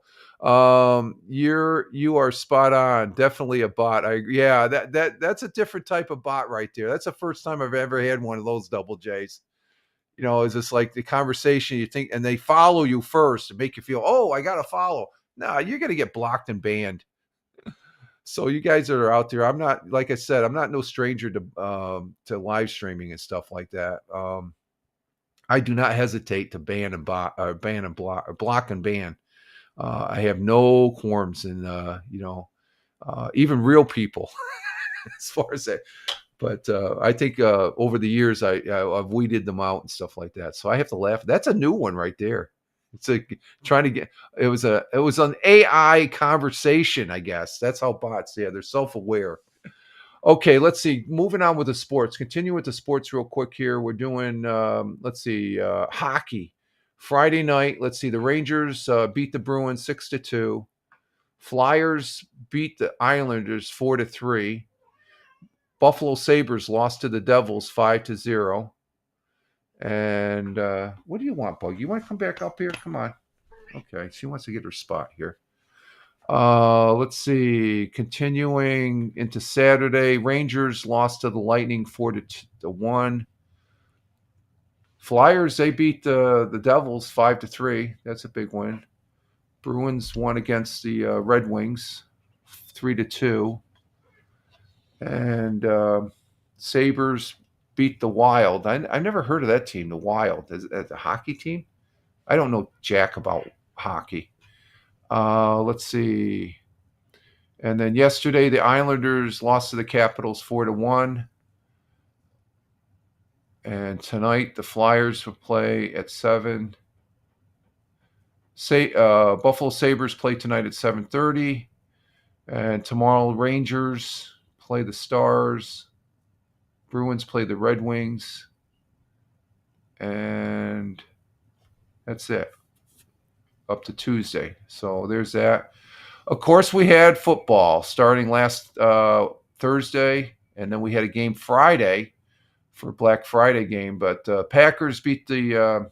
You are spot on. Definitely a bot. That's a different type of bot right there. That's the first time I've ever had one of those Double J's. You know, is this like the conversation you think, and they follow you first to make you feel, oh, I got to follow. No, you're going to get blocked and banned. So you guys that are out there, I'm not, like I said, I'm not no stranger to live streaming and stuff like that. I do not hesitate to ban and block, block and ban. I have no qualms in, even real people as far as that. But I think over the years I've weeded them out and stuff like that. So I have to laugh. That's a new one right there. It's like trying to get. It was an AI conversation, I guess. That's how bots. Yeah, they're self-aware. Okay, let's see. Moving on with the sports. Continue with the sports real quick here. We're doing, let's see, hockey. Friday night, let's see. The Rangers beat the Bruins 6-2. Flyers beat the Islanders 4-3. Buffalo Sabres lost to the Devils 5-0. And what do you want, Bug? You want to come back up here? Come on. Okay, she wants to get her spot here. Let's see. Continuing into Saturday, Rangers lost to the Lightning 4-1. Flyers, they beat the Devils 5-3. That's a big win. Bruins won against the Red Wings 3-2. And Sabres beat the Wild. I never heard of that team, the Wild. Is that a hockey team? I don't know jack about hockey. Let's see. And then yesterday, the Islanders lost to the Capitals 4-1. And tonight, the Flyers will play at 7. Buffalo Sabres play tonight at 7:30. And tomorrow, Rangers play the Stars. Bruins play the Red Wings. And that's it. Up to Tuesday. So there's that. Of course, we had football starting last Thursday, and then we had a game Friday for Black Friday game. But Packers beat the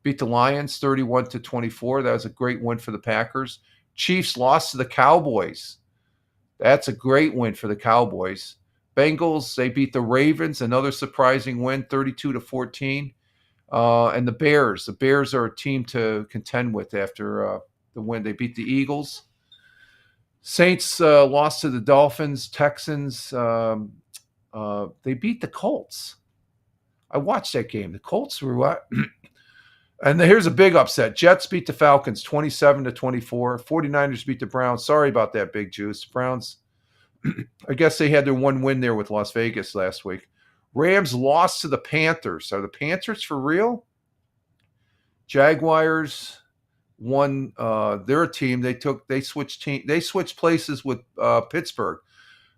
Lions 31-24. That was a great win for the Packers. Chiefs lost to the Cowboys. That's a great win for the Cowboys. Bengals, they beat the Ravens, another surprising win, 32-14. And the Bears are a team to contend with after the win. They beat the Eagles. Saints lost to the Dolphins. Texans, they beat the Colts. I watched that game. The Colts were what? And here's a big upset. Jets beat the Falcons 27-24. 49ers beat the Browns. Sorry about that, Big Juice. Browns, I guess they had their one win there with Las Vegas last week. Rams lost to the Panthers. Are the Panthers for real? Jaguars won their team. They switched places with Pittsburgh.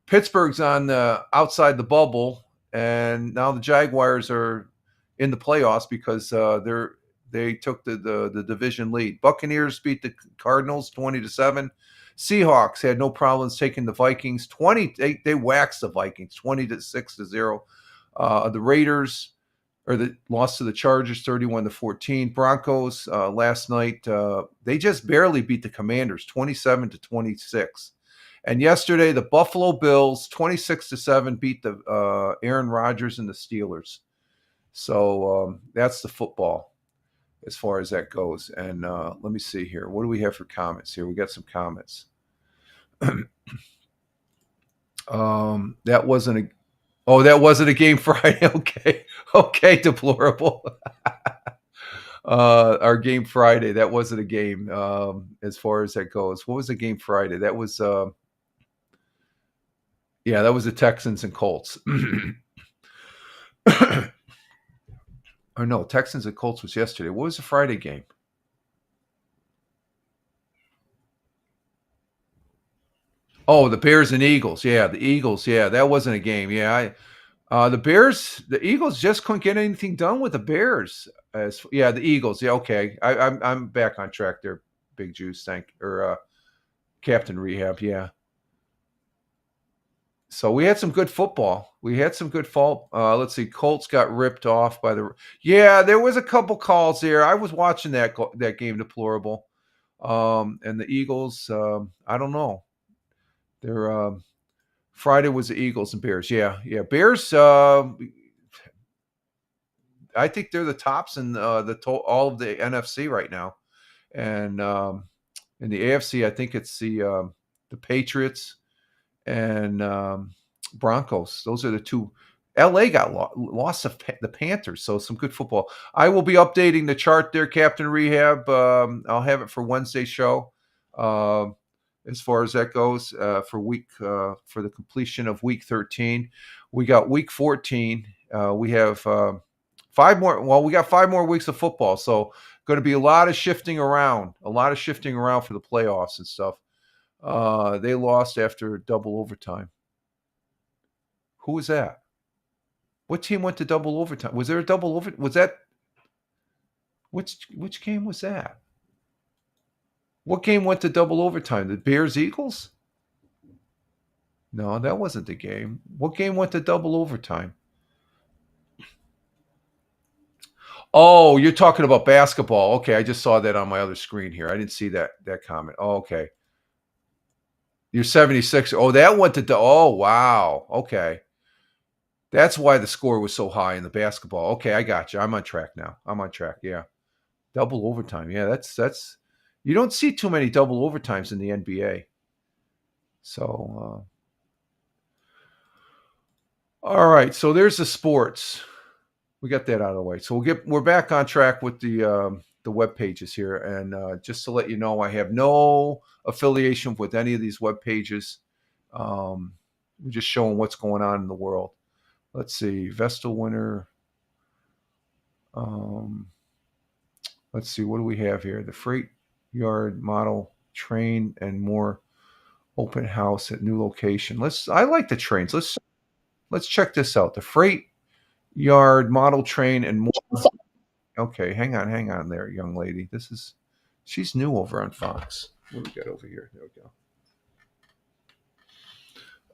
Pittsburgh's on outside the bubble, and now the Jaguars are in the playoffs because they took the division lead. Buccaneers beat the Cardinals 20-7. Seahawks had no problems taking the Vikings 20. They waxed the Vikings 20-6-0. The Raiders lost to the Chargers 31-14. Broncos last night they just barely beat the Commanders 27-26. And yesterday the Buffalo Bills 26-7 beat the Aaron Rodgers and the Steelers. So that's the football as far as that goes. And let me see here. What do we have for comments here? We got some comments. That wasn't a game Friday. Okay, deplorable. Our game Friday, that wasn't a game as far as that goes. What was the game Friday? That was that was the Texans and Colts. Or no, Texans and Colts was yesterday. What was the Friday game? Oh, the Bears and Eagles. Yeah, the Eagles. Yeah, that wasn't a game. Yeah, the Eagles just couldn't get anything done with the Bears. The Eagles. Yeah, okay. I'm back on track there, Big Juice. Captain Rehab. Yeah. So we had some good football. Let's see. Colts got ripped off by the. Yeah, there was a couple calls there. I was watching that game, deplorable. And the Eagles. I don't know. They're Friday was the Eagles and Bears. Yeah. Bears. I think they're the tops in all of the NFC right now, and in the AFC, I think it's the Patriots and Broncos. Those are the two. LA got lost to the Panthers, so some good football. I will be updating the chart there, Captain Rehab. I'll have it for Wednesday's show. as far as that goes for the completion of week 13. We got week 14. We have 5 more. Well, we got 5 more weeks of football, so going to be a lot of shifting around for the playoffs and stuff. They lost after double overtime. Who was that? What team went to double overtime? Was there a double over? Was that which game was that? What game went to double overtime? The Bears Eagles? No, that wasn't the game. What game went to double overtime? Oh, you're talking about basketball. Okay, I just saw that on my other screen here. I didn't see that comment. Oh, okay. You're 76. Oh, that went to oh, wow. Okay. That's why the score was so high in the basketball. Okay, I got you. I'm on track now. Yeah. Double overtime. Yeah, that's you don't see too many double overtimes in the NBA. So all right, so there's the sports. We got that out of the way. So we're back on track with the web pages here, and just to let you know, I have no affiliation with any of these web pages. We're just showing what's going on in the world. Let's see, Vestal winner. Let's see, what do we have here? The freight yard model train and more open house at new location. I like the trains. Let's check this out. The freight yard model train and more. Okay, hang on there, young lady. She's new over on Fox. What do we got over here? There we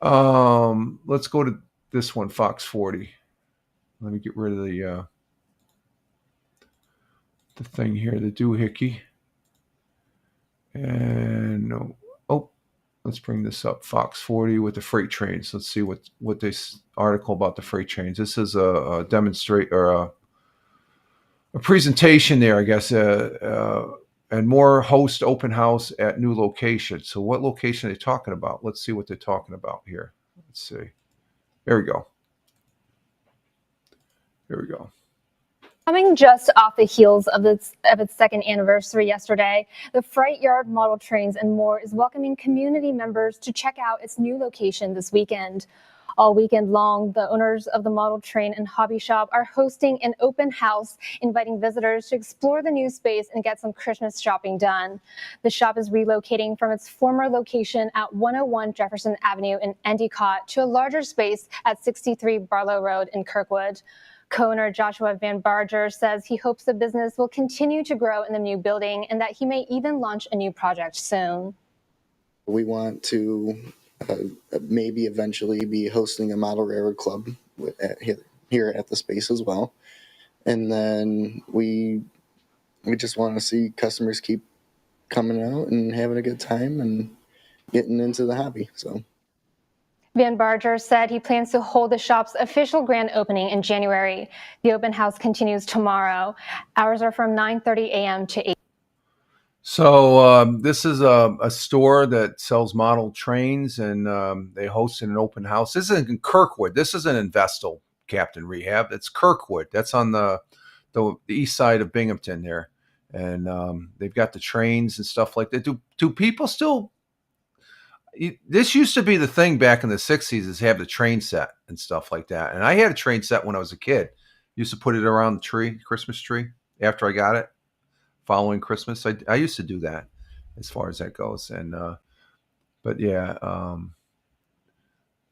go. Let's go to this one, Fox 40. Let me get rid of the thing here, the doohickey. And let's bring this up. Fox 40 with the freight trains. Let's see what this article about the freight trains. This is a demonstrate or a presentation there, I guess. And more host open house at new location. So what location are they talking about? Let's see what they're talking about here. Let's see. There we go. Coming just off the heels of its second anniversary yesterday, the Freight Yard Model Trains and More is welcoming community members to check out its new location this weekend. All weekend long, the owners of the model train and hobby shop are hosting an open house, inviting visitors to explore the new space and get some Christmas shopping done. The shop is relocating from its former location at 101 Jefferson Avenue in Endicott to a larger space at 63 Barlow Road in Kirkwood. Co-owner Joshua Van Barger says he hopes the business will continue to grow in the new building and that he may even launch a new project soon. We want to maybe eventually be hosting a model railroad club here at the space as well. And then we just want to see customers keep coming out and having a good time and getting into the hobby. So Van Barger said he plans to hold the shop's official grand opening in January. The open house continues tomorrow. Hours are from 9:30 a.m. to 8. So this is a store that sells model trains, and they host an open house. This isn't in Kirkwood. This isn't in Vestal, Captain Rehab. It's Kirkwood. That's on the east side of Binghamton there. And they've got the trains and stuff like that. Do people still... This used to be the thing back in the 60s, is have the train set and stuff like that. And I had a train set when I was a kid. Used to put it around the Christmas tree, after I got it, following Christmas. I used to do that, as far as that goes. And but yeah,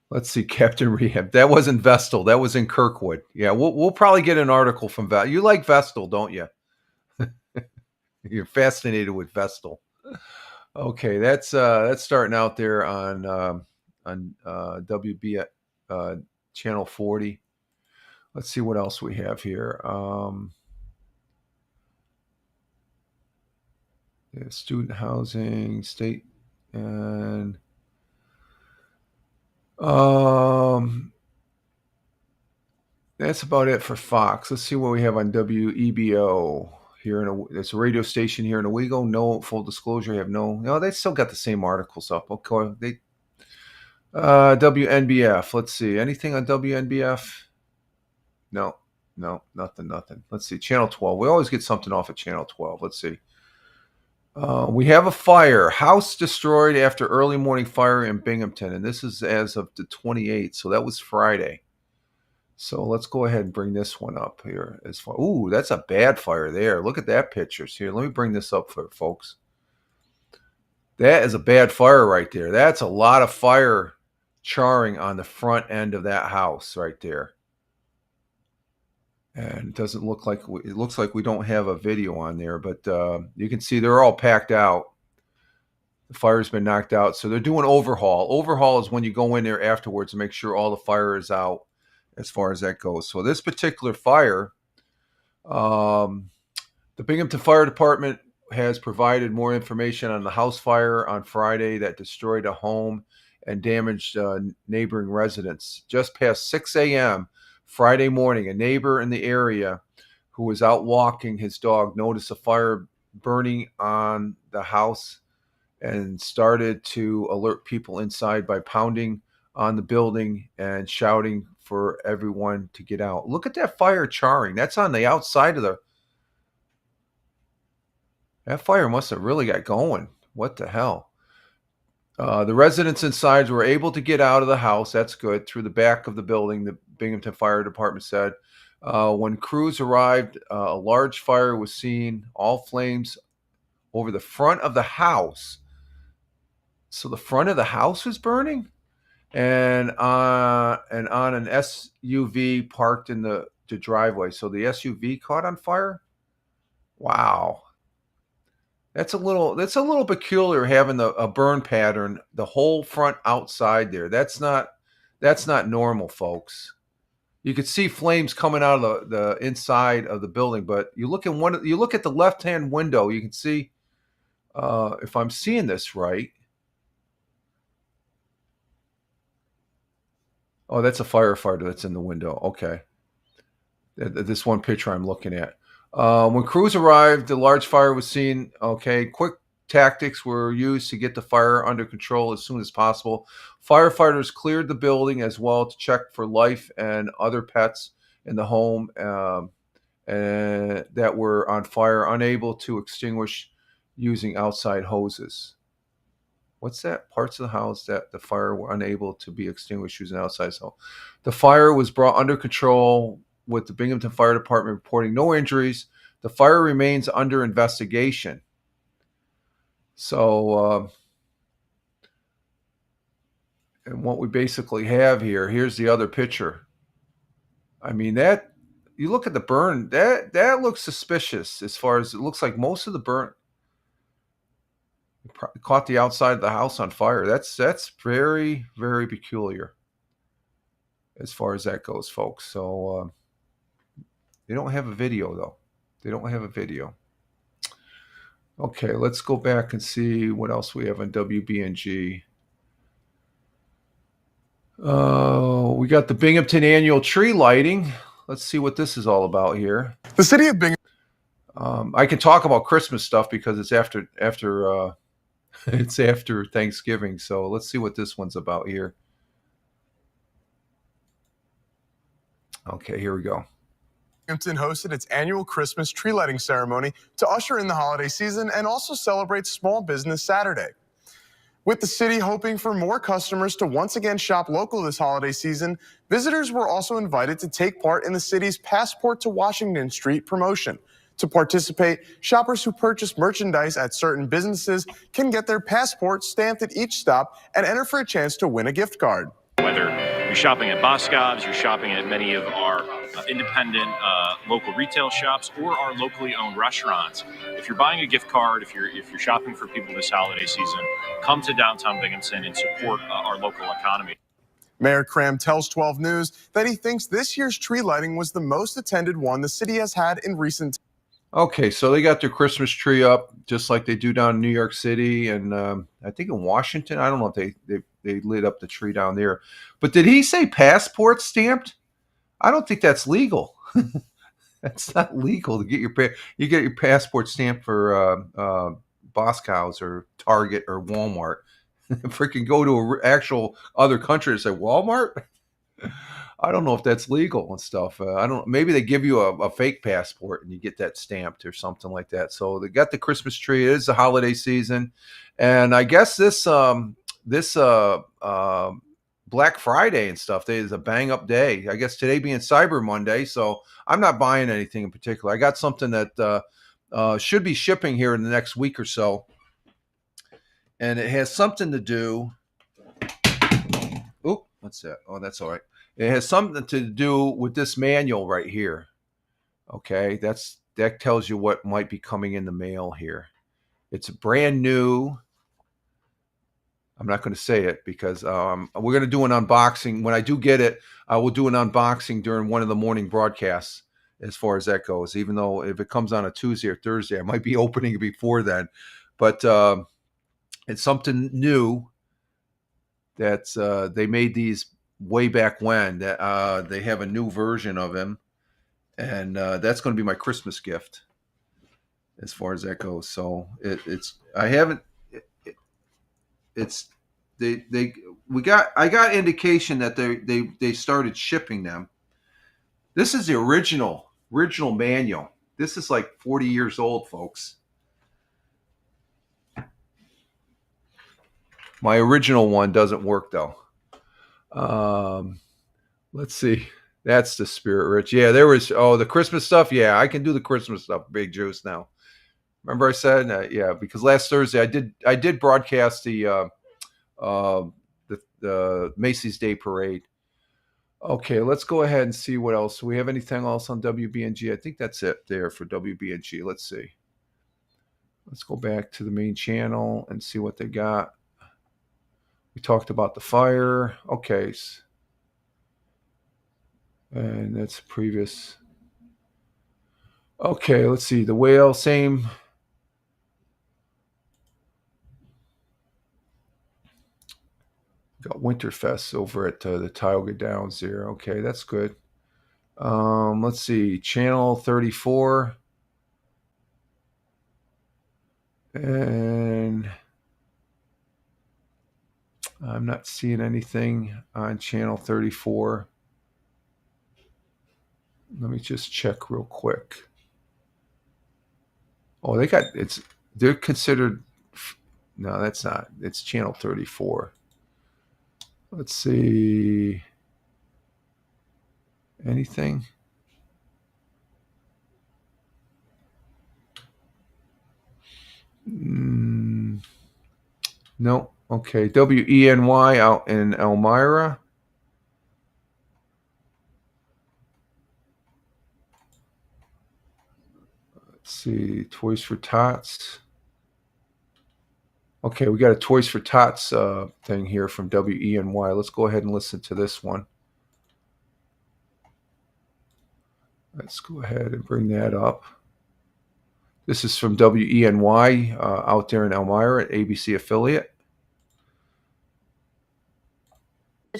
let's see, Captain Rehab. That wasn't Vestal. That was in Kirkwood. Yeah, we'll probably get an article from Vestal. You like Vestal, don't you? You're fascinated with Vestal. Okay, that's starting out there on WB channel 40. Let's see what else we have here. Yeah, student housing, state, and that's about it for Fox. Let's see what we have on WEBO. It's a radio station here in Owego. No, full disclosure, I have no, they still got the same articles up. Okay, WNBF. Let's see, anything on WNBF? No, nothing. Let's see, channel 12. We always get something off of channel 12. Let's see. We have a fire. House destroyed after early morning fire in Binghamton. And this is as of the 28th. So that was Friday. So let's go ahead and bring this one up here. As far, ooh, that's a bad fire there. Look at that pictures here. Let me bring this up for folks. That is a bad fire right there. That's a lot of fire charring on the front end of that house right there. And it doesn't look like it looks like we don't have a video on there, but you can see they're all packed out. The fire's been knocked out, so they're doing overhaul. Overhaul is when you go in there afterwards to make sure all the fire is out as far as that goes. So this particular fire, the Binghamton Fire Department has provided more information on the house fire on Friday that destroyed a home and damaged neighboring residents. Just past 6 a.m. Friday morning, a neighbor in the area who was out walking his dog noticed a fire burning on the house and started to alert people inside by pounding on the building and shouting for everyone to get out. Look at that fire charring. That's on the outside of the... That fire must have really got going. What the hell? The residents inside were able to get out of the house. That's good. Through the back of the building, the Binghamton Fire Department said. When crews arrived, a large fire was seen. All flames over the front of the house. So the front of the house was burning, and on an SUV parked in the driveway. So the SUV caught on fire. Wow. That's a little peculiar, having a burn pattern the whole front outside there. That's not normal, folks. You could see flames coming out of the inside of the building, but you look at the left-hand window, you can see, if I'm seeing this right. Oh, that's a firefighter that's in the window. Okay. This one picture I'm looking at. When crews arrived, the large fire was seen. Okay, quick tactics were used to get the fire under control as soon as possible. Firefighters cleared the building as well to check for life and other pets in the home and that were on fire, unable to extinguish using outside hoses. What's that? Parts of the house that the fire were unable to be extinguished using outside hose. The fire was brought under control, with the Binghamton Fire Department reporting no injuries. The fire remains under investigation. So, and what we basically have here's the other picture. I mean, that, you look at the burn, that looks suspicious, as far as it looks like most of the burn caught the outside of the house on fire. That's very, very peculiar as far as that goes, folks. So, they don't have a video, though. They don't have a video. Okay, let's go back and see what else we have on WBNG. We got the Binghamton annual tree lighting. Let's see what this is all about here. The city of Binghamton. I can talk about Christmas stuff because it's after it's after Thanksgiving. So let's see what this one's about here. Okay, here we go. Binghamton hosted its annual Christmas tree lighting ceremony to usher in the holiday season and also celebrate Small Business Saturday. With the city hoping for more customers to once again shop local this holiday season, visitors were also invited to take part in the city's Passport to Washington Street promotion. To participate, shoppers who purchase merchandise at certain businesses can get their passport stamped at each stop and enter for a chance to win a gift card. Whether you're shopping at Boscov's, you're shopping at many of our independent local retail shops or our locally owned restaurants. If you're buying a gift card, if you're shopping for people this holiday season, come to downtown Binghamton and support our local economy. Mayor Cram tells 12 News that he thinks this year's tree lighting was the most attended one the city has had in recent times. Okay, so they got their Christmas tree up just like they do down in New York City, and I think in Washington. I don't know if they lit up the tree down there. But did he say passport stamped? I don't think that's legal. That's not legal to get your passport stamped for Boscov's or Target or Walmart. Freaking go to an actual other country and say Walmart. I don't know if that's legal and stuff. I don't. Maybe they give you a fake passport and you get that stamped or something like that. So they got the Christmas tree. It is the holiday season, and I guess this Black Friday and stuff. Is a bang up day. I guess today being Cyber Monday, so I'm not buying anything in particular. I got something that should be shipping here in the next week or so, and it has something to do. Oh, what's that? Oh, that's all right. It has something to do with this manual right here. Okay, that tells you what might be coming in the mail here. It's brand new. I'm not going to say it because we're going to do an unboxing. When I do get it, I will do an unboxing during one of the morning broadcasts as far as that goes, even though if it comes on a Tuesday or Thursday, I might be opening it before then. But it's something new that they made these way back when. That they have a new version of him, and that's going to be my Christmas gift as far as that goes. So I got indication that they started shipping them. This is the original manual. This is like 40 years old, folks. My original one doesn't work though. Let's see. That's the Spirit Rich. Yeah, there was the Christmas stuff. Yeah, I can do the Christmas stuff, Big Juice now. Remember I said yeah, because last Thursday I did broadcast the Macy's Day Parade. Okay, let's go ahead and see what else. Do we have anything else on WBNG? I think that's it there for WBNG. Let's see. Let's go back to the main channel and see what they got. We talked about the fire. Okay. And that's previous. Okay, let's see. The whale, same. Got Winterfest over at the Tioga Downs there. Okay, that's good. Let's see. Channel 34. And I'm not seeing anything on channel 34. Let me just check real quick. Oh, they're considered. No, that's not. It's channel 34. Let's see. Anything? No. Okay. WENY out in Elmira. Let's see. Toys for Tots. Okay, we got a Toys for Tots thing here from WENY. Let's go ahead and listen to this one. Let's go ahead and bring that up. This is from WENY out there in Elmira at ABC affiliate.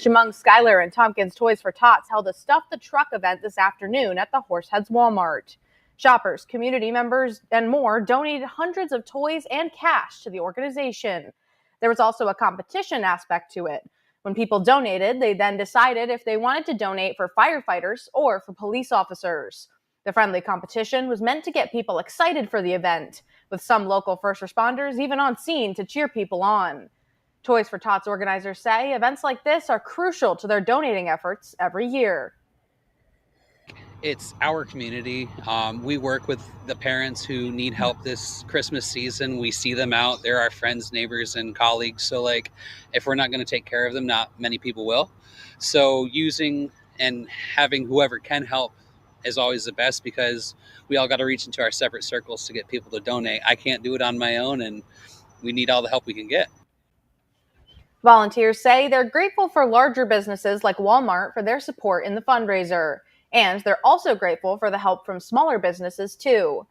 Among Schuyler and Tompkins Toys for Tots held a Stuff the Truck event this afternoon at the Horseheads Walmart. Shoppers, community members, and more donated hundreds of toys and cash to the organization. There was also a competition aspect to it. When people donated, they then decided if they wanted to donate for firefighters or for police officers. The friendly competition was meant to get people excited for the event, with some local first responders even on scene to cheer people on. Toys for Tots organizers say events like this are crucial to their donating efforts every year. It's our community. We work with the parents who need help this Christmas season. We see them out. They're our friends, neighbors, and colleagues. So, if we're not going to take care of them, not many people will. So using and having whoever can help is always the best, because we all got to reach into our separate circles to get people to donate. I can't do it on my own, and we need all the help we can get. Volunteers say they're grateful for larger businesses like Walmart for their support in the fundraiser. And they're also grateful for the help from smaller businesses, too.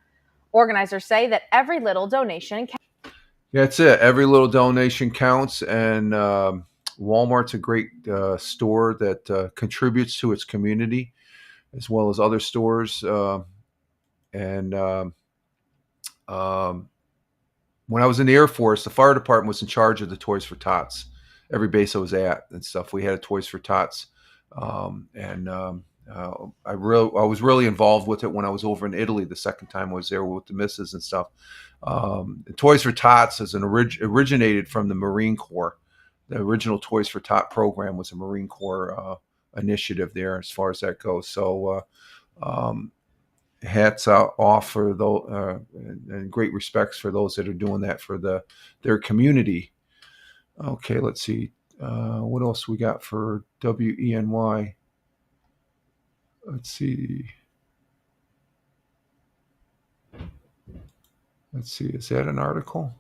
Organizers say that every little donation counts. That's it. Every little donation counts. And Walmart's a great store that contributes to its community, as well as other stores. When I was in the Air Force, the fire department was in charge of the Toys for Tots. Every base I was at and stuff, we had a Toys for Tots I was really involved with it when I was over in Italy the second time I was there with the missus and stuff. Toys for Tots is originated from the Marine Corps. The original Toys for Tot program was a Marine Corps initiative there, as far as that goes. So hats off for those, and great respects for those that are doing that for their community. Okay, let's see. What else we got for WENY? Let's see. Is that an article?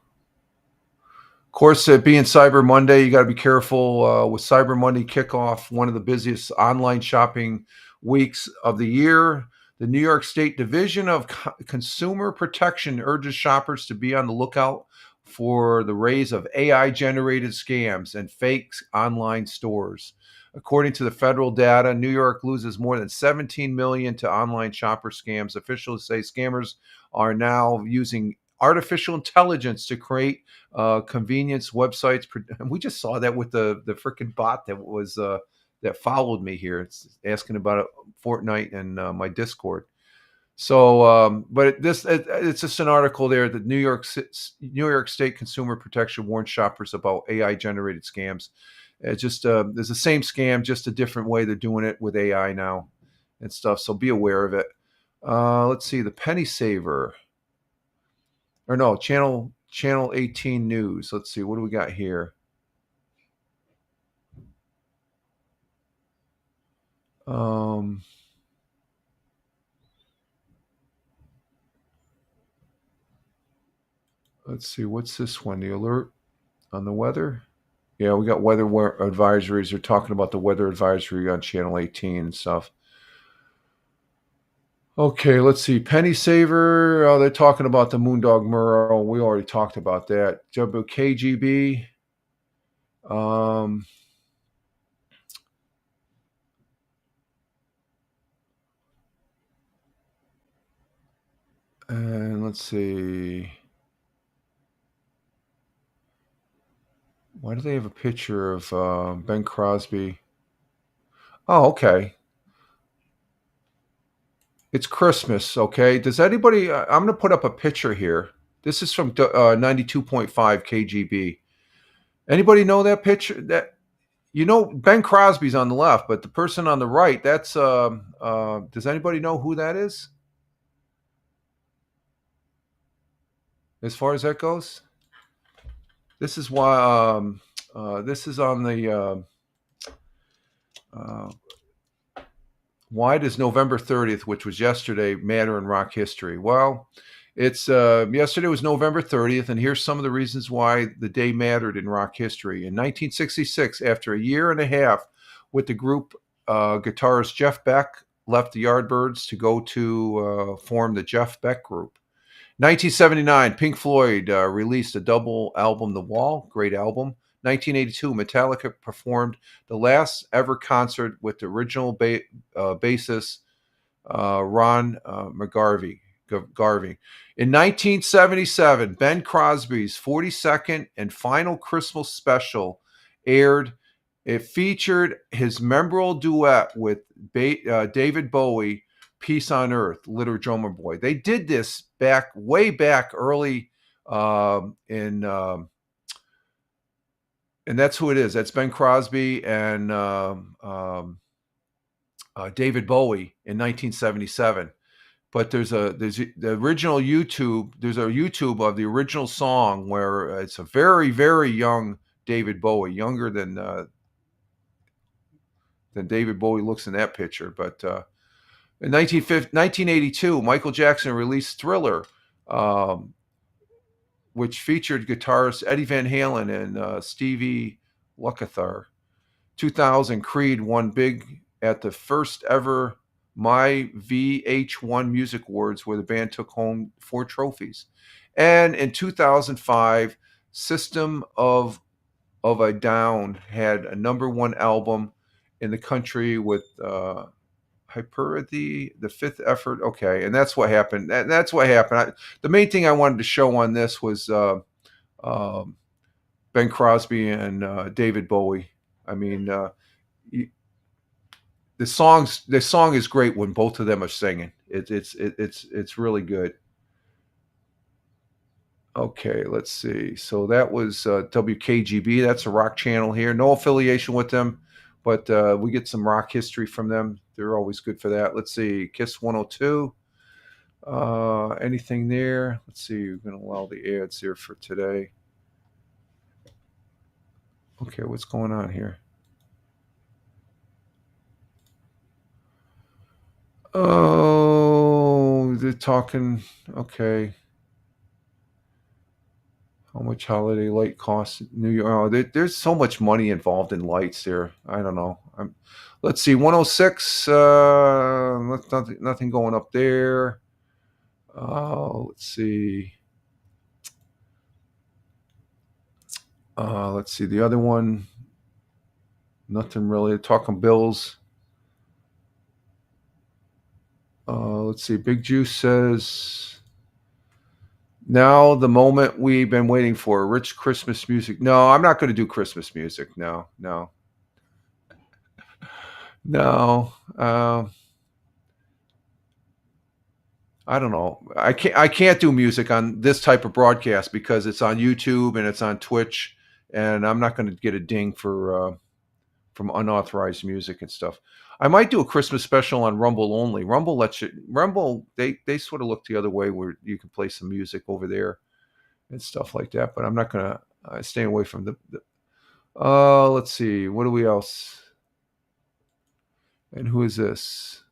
Of course, it being Cyber Monday, you got to be careful with Cyber Monday kickoff, one of the busiest online shopping weeks of the year. The New York State Division of Consumer Protection urges shoppers to be on the lookout for the rise of AI-generated scams and fake online stores. According to the federal data, New York loses more than $17 million to online shopper scams. Officials say scammers are now using artificial intelligence to create convenience websites. And we just saw that with the freaking bot that was that followed me here. It's asking about Fortnite and my Discord. So, but it's just an article there that New York State Consumer Protection warns shoppers about AI-generated scams. It's just there's the same scam, just a different way they're doing it with AI now and stuff. So be aware of it. Let's see, the Penny Saver, or no, channel 18 News. Let's see, what do we got here? Let's see, what's this one? The alert on the weather? Yeah, we got weather advisories. They're talking about the weather advisory on channel 18 and stuff. Okay, let's see. Penny Saver. Oh, they're talking about the Moondog Merle. We already talked about that. WKGB. And let's see. Why do they have a picture of Ben Crosby? Oh, okay. It's Christmas, okay? Does anybody... I'm going to put up a picture here. This is from 92.5 KGB. Anybody know that picture? That Ben Crosby's on the left, but the person on the right, that's... does anybody know who that is? As far as that goes? This is why... this is on the... why does November 30th, which was yesterday, matter in rock history? Well, it's yesterday was November 30th, and here's some of the reasons why the day mattered in rock history. In 1966, after a year and a half with the group, guitarist Jeff Beck left the Yardbirds to go to form the Jeff Beck Group. 1979, Pink Floyd released a double album, The Wall, great album. 1982, Metallica performed the last ever concert with the original bassist Ron McGarvey. In 1977, Ben Crosby's 42nd and final Christmas special aired. It featured his memorable duet with David Bowie, Peace on Earth, Little Drummer Boy. They did this way back early and that's who it is. That's Ben Crosby and David Bowie in 1977. But there's the original YouTube. There's a YouTube of the original song where it's a very, very young David Bowie, younger than David Bowie looks in that picture. But in 1982, Michael Jackson released Thriller, which featured guitarist Eddie Van Halen and Stevie Lukather. 2000, Creed won big at the first ever My VH1 Music Awards, where the band took home 4 trophies. And in 2005, System of a Down had a #1 album in the country with Hyperthy, the 5th effort. Okay, and that's what happened. That's what happened. The main thing I wanted to show on this was Ben Crosby and David Bowie. I mean, the song is great when both of them are singing. It's really good. Okay, let's see. So that was WKGB. That's a rock channel here. No affiliation with them, but we get some rock history from them. They're always good for that. Let's see. Kiss 102. Anything there? Let's see. We're going to allow the ads here for today. Okay, what's going on here? Oh, they're talking. Okay. How much holiday light costs New York? Oh, there's so much money involved in lights there. I don't know. Let's see. 106. Nothing going up there. Let's see. Let's see. The other one. Nothing really. Talking bills. Let's see. Big Juice says, now the moment we've been waiting for, rich Christmas music. No, I'm not going to do Christmas music. No. I don't know. I can't do music on this type of broadcast because it's on YouTube and it's on Twitch, and I'm not going to get a ding for from unauthorized music and stuff. I might do a Christmas special on Rumble only. Rumble they sort of look the other way where you can play some music over there and stuff like that. But I'm not gonna stay away from the. Let's see. What do we else? And who is this?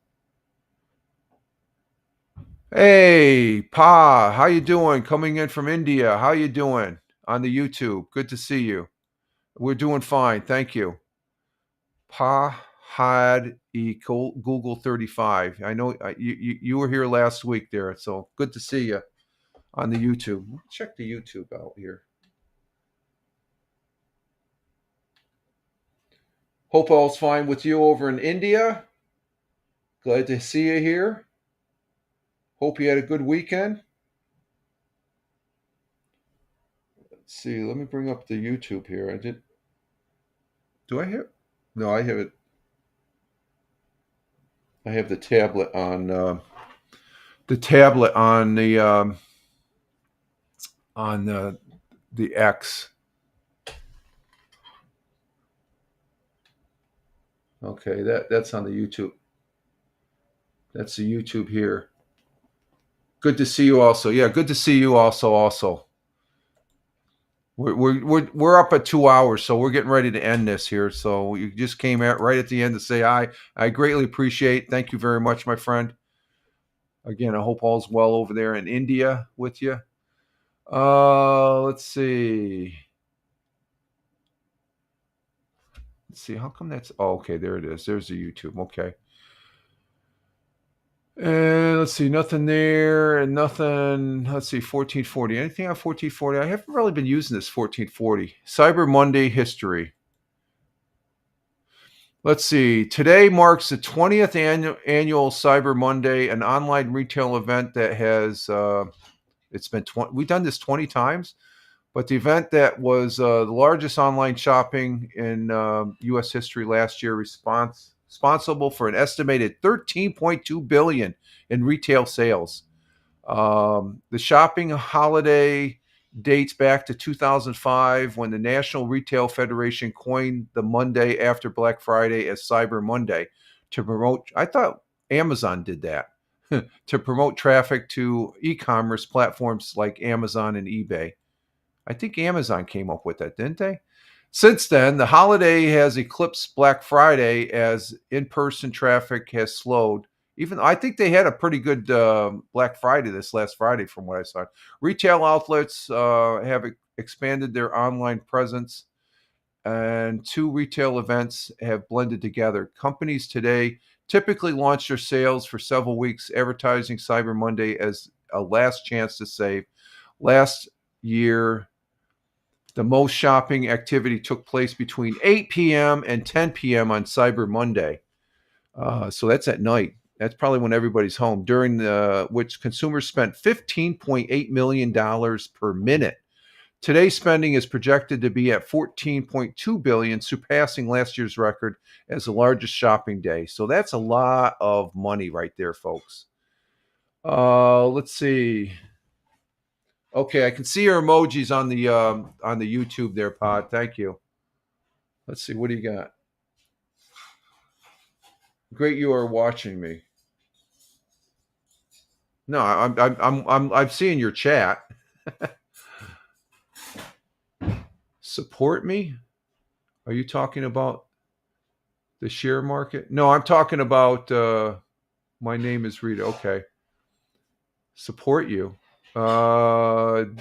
Hey, Pa, how you doing? Coming in from India. How you doing on the YouTube? Good to see you. We're doing fine. Thank you. Pa had Google 35. I know you were here last week there, so good to see you on the YouTube. Check the YouTube out here. Hope all's fine with you over in India. Glad to see you here. Hope you had a good weekend. Let's see. Let me bring up the YouTube here. Do I have? No, I have it. I have the tablet on the X. Okay, that's on the YouTube. That's the YouTube here. Good to see you also. Yeah, good to see you also. We're up at 2 hours, so we're getting ready to end this here. So you just came out right at the end to say hi. I greatly appreciate. Thank you very much, my friend. Again, I hope all's well over there in India with you. Let's see. How come that's? Oh, okay, there it is. There's the YouTube. Okay. And let's see, nothing there and nothing. Let's see, 1440. Anything on 1440? I haven't really been using this 1440. Cyber Monday history. Let's see. Today marks the 20th annual Cyber Monday, an online retail event that has. It's been we've done this 20 times, but the event that was the largest online shopping in U.S. history last year, responsible for an estimated $13.2 billion in retail sales. The shopping holiday dates back to 2005 when the National Retail Federation coined the Monday after Black Friday as Cyber Monday to promote. I thought Amazon did that to promote traffic to e-commerce platforms like Amazon and eBay. I think Amazon came up with that, didn't they? Since then, the holiday has eclipsed Black Friday as in-person traffic has slowed. Even I think they had a pretty good Black Friday this last Friday from what I saw. Retail outlets have expanded their online presence, and 2 retail events have blended together. Companies today typically launch their sales for several weeks, advertising Cyber Monday as a last chance to save. Last year, the most shopping activity took place between 8 p.m. and 10 p.m. on Cyber Monday. So that's at night. That's probably when everybody's home, during which consumers spent $15.8 million per minute. Today's spending is projected to be at $14.2 billion, surpassing last year's record as the largest shopping day. So that's a lot of money right there, folks. Let's see. Okay, I can see your emojis on the YouTube there, Pod. Thank you. Let's see. What do you got? Great, you are watching me. No, I'm seeing your chat. Support me? Are you talking about the share market? No, I'm talking about my name is Rita. Okay. Support you. Don't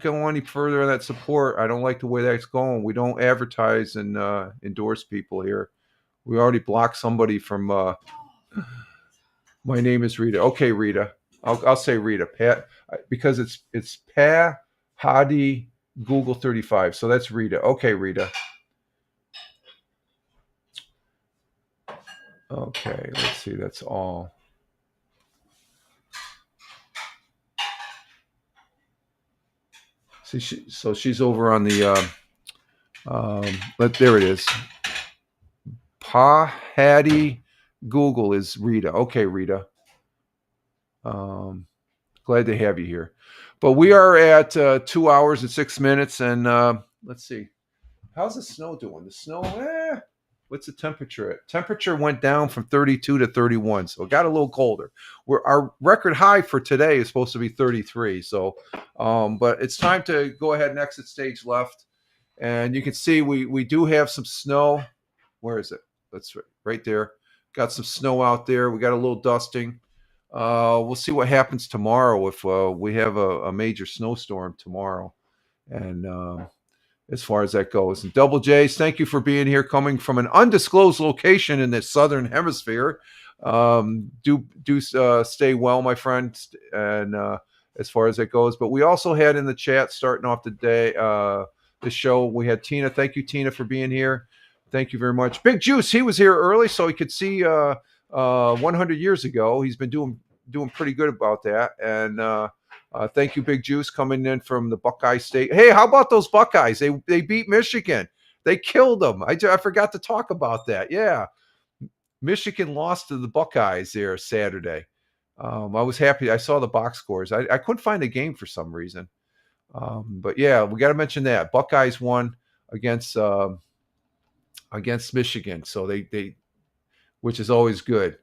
go any further on that support. I don't like the way that's going. We don't advertise and endorse people here. We already blocked somebody from my name is Rita. Okay, Rita. I'll say Rita. Pat, because it's Pa Hadi Google 35. So that's Rita. Okay, Rita. Okay, let's see. That's all. See, so she's over on the. There it is. Pa Hattie Google is Rita. Okay, Rita. Glad to have you here. But we are at 2 hours and 6 minutes, and let's see. How's the snow doing? The snow, what's the temperature at? Temperature went down from 32 to 31, so it got a little colder. Our record high for today is supposed to be 33. So, but it's time to go ahead and exit stage left. And you can see we do have some snow. Where is it? That's right there. Got some snow out there. We got a little dusting. We'll see what happens tomorrow if we have a major snowstorm tomorrow. And as far as that goes. And Double J's, thank you for being here, coming from an undisclosed location in the southern hemisphere. Do stay well, my friend, and as far as that goes. But we also had in the chat, starting off the day, the show, we had Tina. Thank you, Tina, for being here. Thank you very much. Big Juice, he was here early, so he could see 100 years ago. He's been doing pretty good about that. And thank you, Big Juice, coming in from the Buckeye State. Hey, how about those Buckeyes? They beat Michigan. They killed them. I forgot to talk about that. Yeah. Michigan lost to the Buckeyes there Saturday. I was happy. I saw the box scores. I couldn't find the game for some reason. But yeah, we got to mention that. Buckeyes won against Michigan. So they which is always good.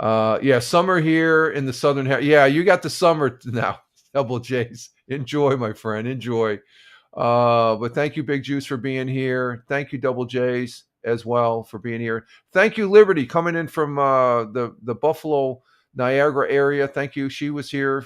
Yeah, summer here in the southern half. Yeah, you got the summer now. Double J's. Enjoy, my friend. Enjoy. But thank you, Big Juice, for being here. Thank you, Double J's, as well, for being here. Thank you, Liberty, coming in from the Buffalo, Niagara area. Thank you. She was here,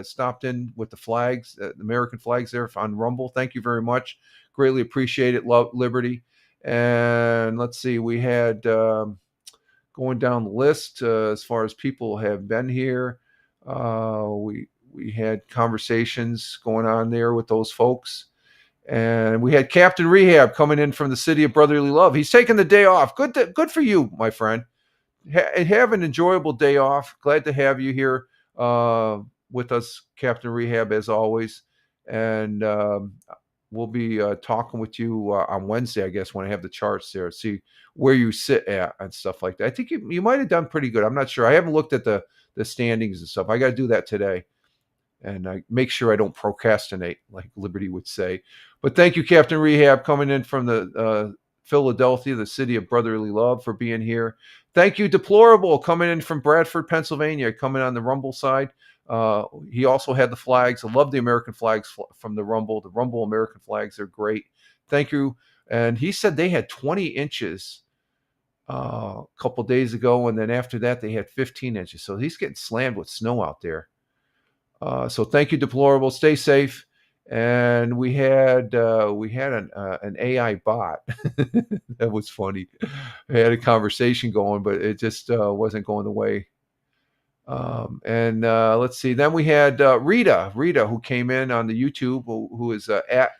stopped in with the flags, the American flags there on Rumble. Thank you very much. Greatly appreciate it, Liberty. And let's see, we had going down the list as far as people have been here. We had conversations going on there with those folks. And we had Captain Rehab coming in from the city of brotherly love. He's taking the day off. Good for you, my friend. Have an enjoyable day off. Glad to have you here with us, Captain Rehab, as always. And we'll be talking with you on Wednesday, I guess, when I have the charts there, see where you sit at and stuff like that. I think you might have done pretty good. I'm not sure. I haven't looked at the standings and stuff. I got to do that today. And I make sure I don't procrastinate, like Liberty would say. But thank you, Captain Rehab, coming in from the Philadelphia, the city of brotherly love, for being here. Thank you, Deplorable, coming in from Bradford, Pennsylvania, coming on the Rumble side. He also had the flags. I love the American flags from the Rumble. The Rumble American flags are great. Thank you. And he said they had 20 inches a couple days ago, and then after that they had 15 inches. So he's getting slammed with snow out there. So thank you, Deplorable. Stay safe. And we had an AI bot. That was funny. I had a conversation going, but it just wasn't going the way. And let's see. Then we had Rita, who came in on the YouTube, who is at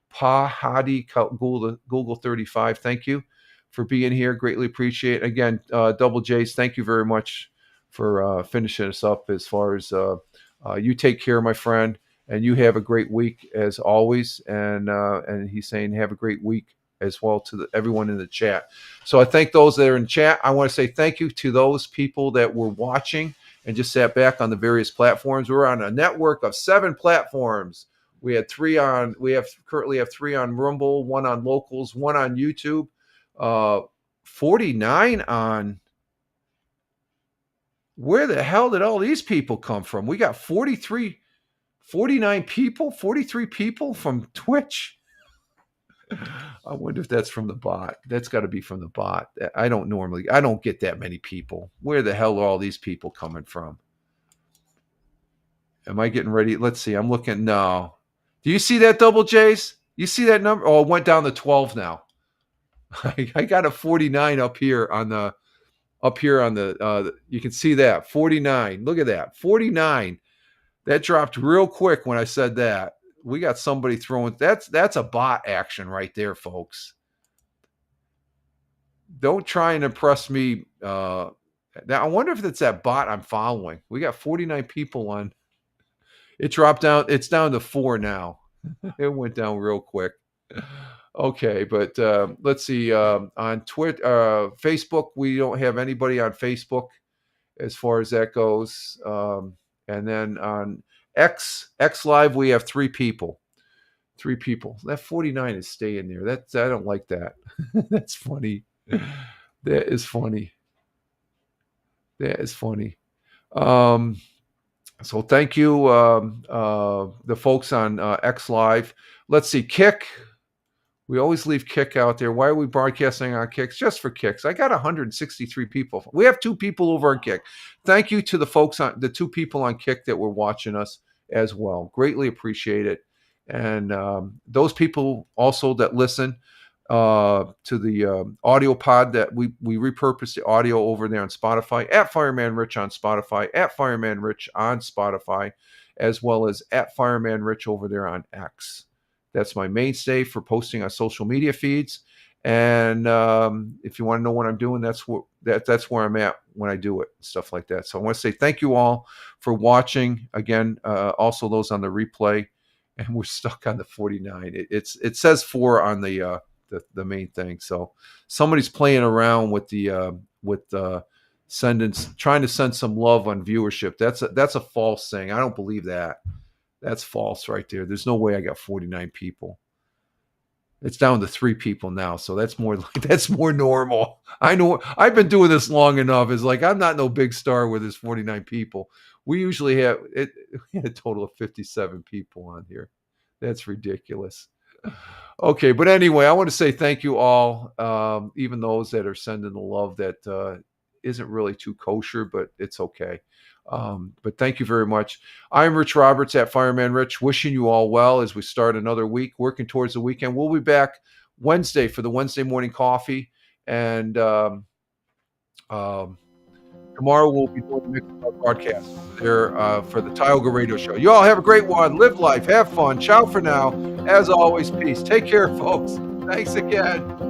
Pa Hadi Google 35. Thank you for being here. Greatly appreciate it. Again, Double J's, thank you very much for finishing us up as far as you take care, my friend. And you have a great week as always. And he's saying have a great week as well to everyone in the chat. So I thank those that are in chat. I want to say thank you to those people that were watching and just sat back on the various platforms. We're on a network of 7 platforms. We currently have 3 on Rumble, 1 on Locals, 1 on YouTube, 49 on. Where the hell did all these people come from? We got 43 people from Twitch. I wonder if that's from the bot. That's got to be from the bot. I don't get that many people. Where the hell are all these people coming from? Am I getting ready? Let's see. I'm looking. No. Do you see that, Double J's? You see that number? Oh, it went down to 12 now. I got a 49 up here on the you can see that 49. Look at that. 49. That dropped real quick when I said that. We got somebody throwing that's a bot action right there, folks. Don't try and impress me. Now I wonder if it's that bot I'm following. We got 49 people on. It dropped down. It's down to 4 now. It went down real quick. Okay, but let's see. On Twitter, Facebook, we don't have anybody on Facebook as far as that goes. And then on X Live, we have 3 people. 3 people. That 49 is staying there. I don't like that. That's funny. That is funny. That is funny. So thank you, the folks on X Live. Let's see, Kick. We always leave Kick out there. Why are we broadcasting on Kicks? Just for kicks. I got 163 people. We have 2 people over on Kick. Thank you to the 2 people on Kick that were watching us as well. Greatly appreciate it. And those people also that listen to the audio pod that we repurpose the audio over there on Spotify, at Fireman Rich on Spotify, at Fireman Rich on Spotify, as well as at Fireman Rich over there on X. That's my mainstay for posting on social media feeds. And if you want to know what I'm doing, that's where I'm at when I do it, stuff like that. So I want to say thank you all for watching. Again, also those on the replay. And we're stuck on the 49. It says 4 on the main thing. So somebody's playing around with trying to send some love on viewership. That's a false thing. I don't believe that. That's false right there. There's no way I got 49 people. It's down to 3 people now, so that's more normal. I know I've been doing this long enough. It's like I'm not no big star where there's 49 people. We usually have it. We had a total of 57 people on here. That's ridiculous. Okay, but anyway, I want to say thank you all, even those that are sending the love that isn't really too kosher, but it's okay. But thank you very much. I'm Rich Roberts at Fireman Rich, wishing you all well as we start another week, working towards the weekend. We'll be back Wednesday for the Wednesday morning coffee, and tomorrow we'll be doing the next broadcast there for the Tioga Radio Show. You all have a great one. Live life, have fun. Ciao for now. As always, peace. Take care, folks. Thanks again.